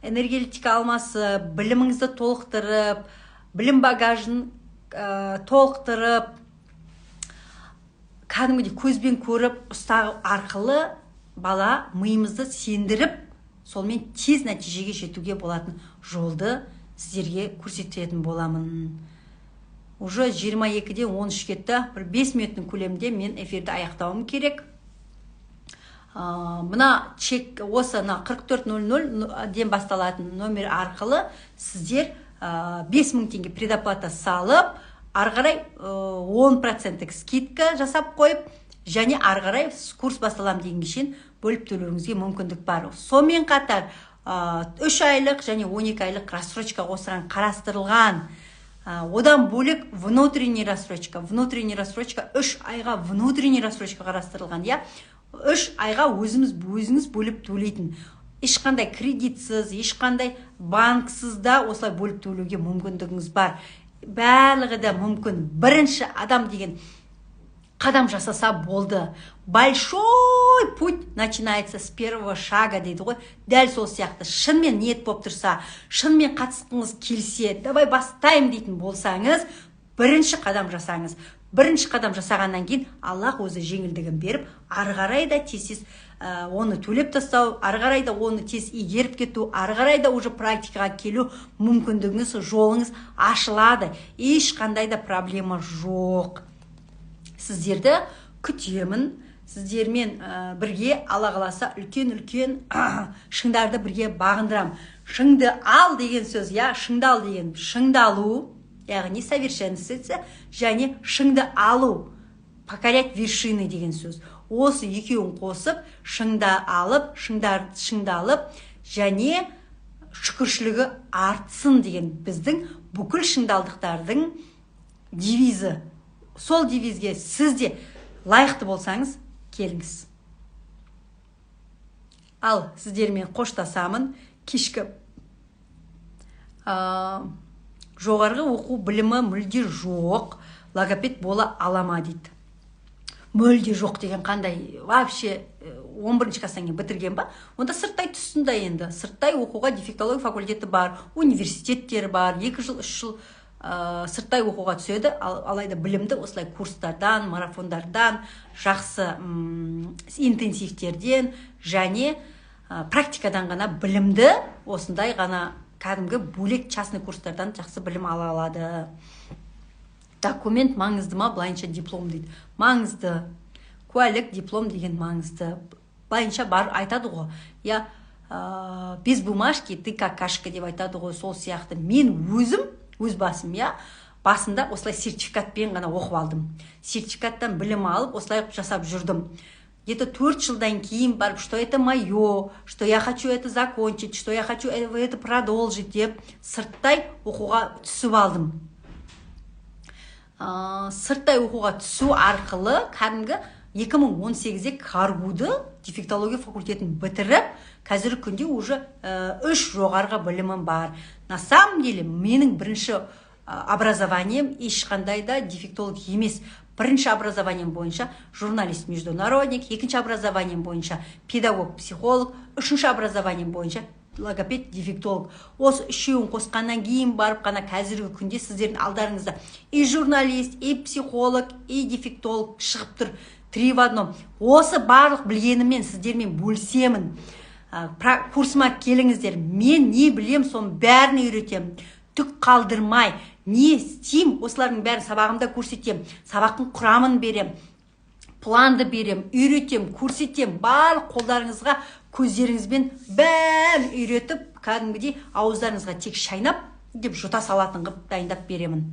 энергетика алмасы, біліміңізді толықтырып, білім багажын толықтырып, кәдімгідей көзбен көріп ұстау арқылы бала миымызды сендіріп, солмен тез нәтижеге жетуге болатын жолды сіздерге көрсететін боламын. Уже 22-де 13 кетті, бір 5 минуттың көлемінде мен эфирді аяқтауым керек. Мына чек осы 4400-ден басталатын номер арқылы сіздер 5000 теңге предоплата салып, арғарай 10% скидка жасап қойып, және арғарай курс басталам дегенге бөліп төлеуіңізге мүмкіндік бар. Сонымен қатар 3 айлық және 12 айлық рассрочка осыған қарастырылған. Одан бөлек внутренний рассрочка 3 айға внутренний рассрочка қарастырылған. 3 айға өзіңіз бөліп төлейтін. Ешқандай кредитсіз, ешқандай банксыз да осылай бөліп төлеуге мүмкіндігіңіз бар. Барлығы да мүмкін. Бірінші адам деген қадам жасаса болды. Большой путь начинается с первого шага дейді ғой. Дәл сол сияқты шынымен ниет болып тұрса, шынымен қатысқыңыз келсе, давай бастайым дейтін болсаңыз, бірінші қадам жасаңыз. Бірінші қадам жасағаннан кейін Аллах өзі жеңілдігін беріп, ары қарай да тез оны төлеп тастау, ары қарай да оны тез игеріп кету, ары қарай да уже практикаға келу мүмкіндігіңіз, жолыңыз ашылады. Ешқандай да проблема жоқ. Сіздерді күтемін. Сіздермен бірге Алла қаласа үлкен шыңдарды бірге бағындырам. Шыңды ал деген сөз, шыңдал деген шыңдалу, яғни совершенствоваться, және шыңды алу, покорять вершины деген сөз. Осы екеуін қосып, шыңда алып, шыңдалып, және шүкіршілігі артсын деген біздің бүкіл шыңдалдықтардың девизі. Сол девизге сіз де лайықты болсаңыз, келіңіз. Ал сіздермен қоштасамын. Кешкі жоғарғы оқу білімі мүлде жоқ, логопед бола алама дейді. Мүлде жоқ деген қандай? Вообще 11-ші класстан кейін бітірген ба? Онда сырттай түссін да енді. Сырттай оқуға дефектология факультеті бар, университеттері бар, 2 жыл, 3 жыл сырттай оқуға түседі. Алайда білімді осылай курстардан, марафондардан, жақсы интенсивтерден және практикадан ғана білімді осындай ғана кәдімгі бөлек частный курстардан жақсы білім ала алады. Документ маңызды ма? Былайынша диплом дейді. Маңызды. Куәлік, диплом деген маңызды. Былайынша бар айтады ғой. Я без бумажки, ты какашка деп айтады ғой. Сол сияқты мен өзім, өз басым, басында осылай сертификатпен ғана оқып алдым. Сертификаттан білім алып, осылай жасап жүрдім. Где-то 4 жылдан кейін барып, что это мое, что я хочу это закончить, что я хочу это продолжить деп сырттай оқуға түсіп алдым. Сырттай оқуға түсу арқылы кәдімгі 2018-де Каргуды дефектология факультетін бітіріп, қазіргі күнде уже 3 жоғарғы білімім бар. На самом деле, менің бірінші образованием ешқандай да дефектолог емес. Бірінші образованием бойынша журналист-международник, екінші образованием бойынша педагог-психолог, үшінші образованием бойынша логопед-дефектолог. Осы үшеуін қосқаннан кейін барып қана қазіргі күнде сіздердің алдарыңызда и журналист, и психолог, и дефектолог шығып тұр. 3 в 1. Осы барлық білгеніммен сіздермен бөлісемін. Курсыма келіңіздер. Мен не білем, соның бәрін үйретем. Түк қалдырмай, не істейм, осылардың бәрін сабағымда көрсетем. Сабақтың құрамын берем, планды берем, үйретем, көрсетем. Барлық қолдарыңызға, көздеріңізбен бәрін үйретіп, кәдімгідей ауыздарыңызға тек шайнап, деп жұта салатын қып дайындап беремін.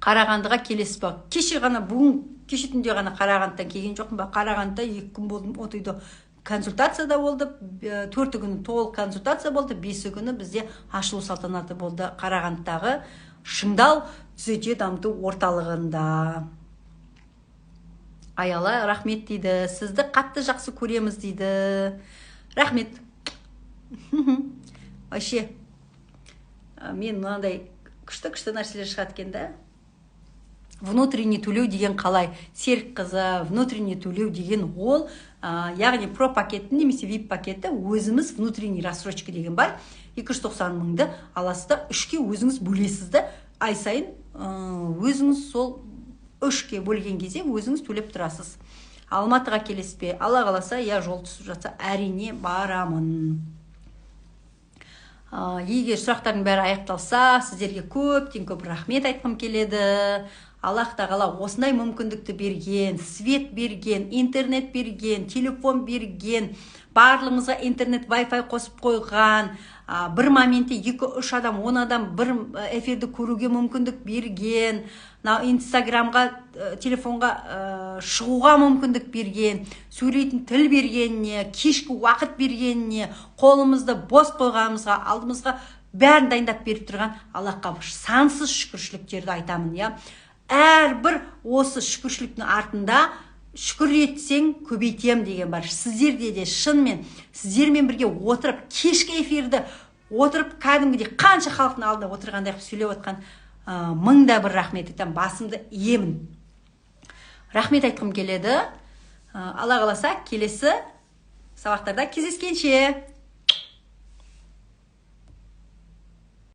Қарағандыға келесіз ба? Кеше ғана, бүгін кеше түнде ғана Қарағандыдан келген жоқпын ба? Қарағандыда 2 күн болдым, отойды. Консультацияда болды, 4 күні толық консультация болды, 5 күні бізде ашылу салтанаты болды Қарағандыдағы Шыңдал түзете дамыту орталығында. Аяла, рахмет дейді. Сізді қатты жақсы көреміз дейді. Рахмет. Вообще, мен мынандай күшті нәрселер шығады екен да. Внутренний төлеу деген қалай? Серік қызы, внутренний төлеу деген ол, яғни про пакеттің немесе VIP пакетті өзіміз внутренний рассрочка деген бар. 290 мыңды аласызда 3-ке өзіңіз бөлесізді. Ай сайын өзіңіз сол 3-ке бөлген кезде өзіңіз төлеп тұрасыз. Алматыға келесіз бе? Алла қаласа, жол түсіп жатса, әрине барамын. Егер сұрақтардың бәрі аяқталса, сіздерге көптен көп рахмет айтқым келеді. Аллах тағала осындай мүмкіндікті берген, свет берген, интернет берген, телефон берген, барлығымызға интернет Wi-Fi қосып қойған, бір моментте 2-3 адам, 10 адам бір эфирді көруге мүмкіндік берген, инстаграмға, телефонға шығуға мүмкіндік берген, сөйлейтін тіл бергеніне, кешкі уақыт бергеніне, қолымызды бос қойғанымызға, алдымызға бәрін дайындап беріп тұрған Аллахқа сансыз шүкіршіліктерді айтамын. Әрбір осы шүкіршіліктің артында шүкір етсең көбейтем деген бар. Сіздерде де шынымен, сіздермен бірге отырып, кешкі эфирді отырып, кәдімгідей қанша халықтың алдында отырғандай сөйлеп отқан мыңда бір рахмет айтам, басымды иемін. Рахмет айтқым келеді. Алла қаласа, келесі сабақтарда кездескенше.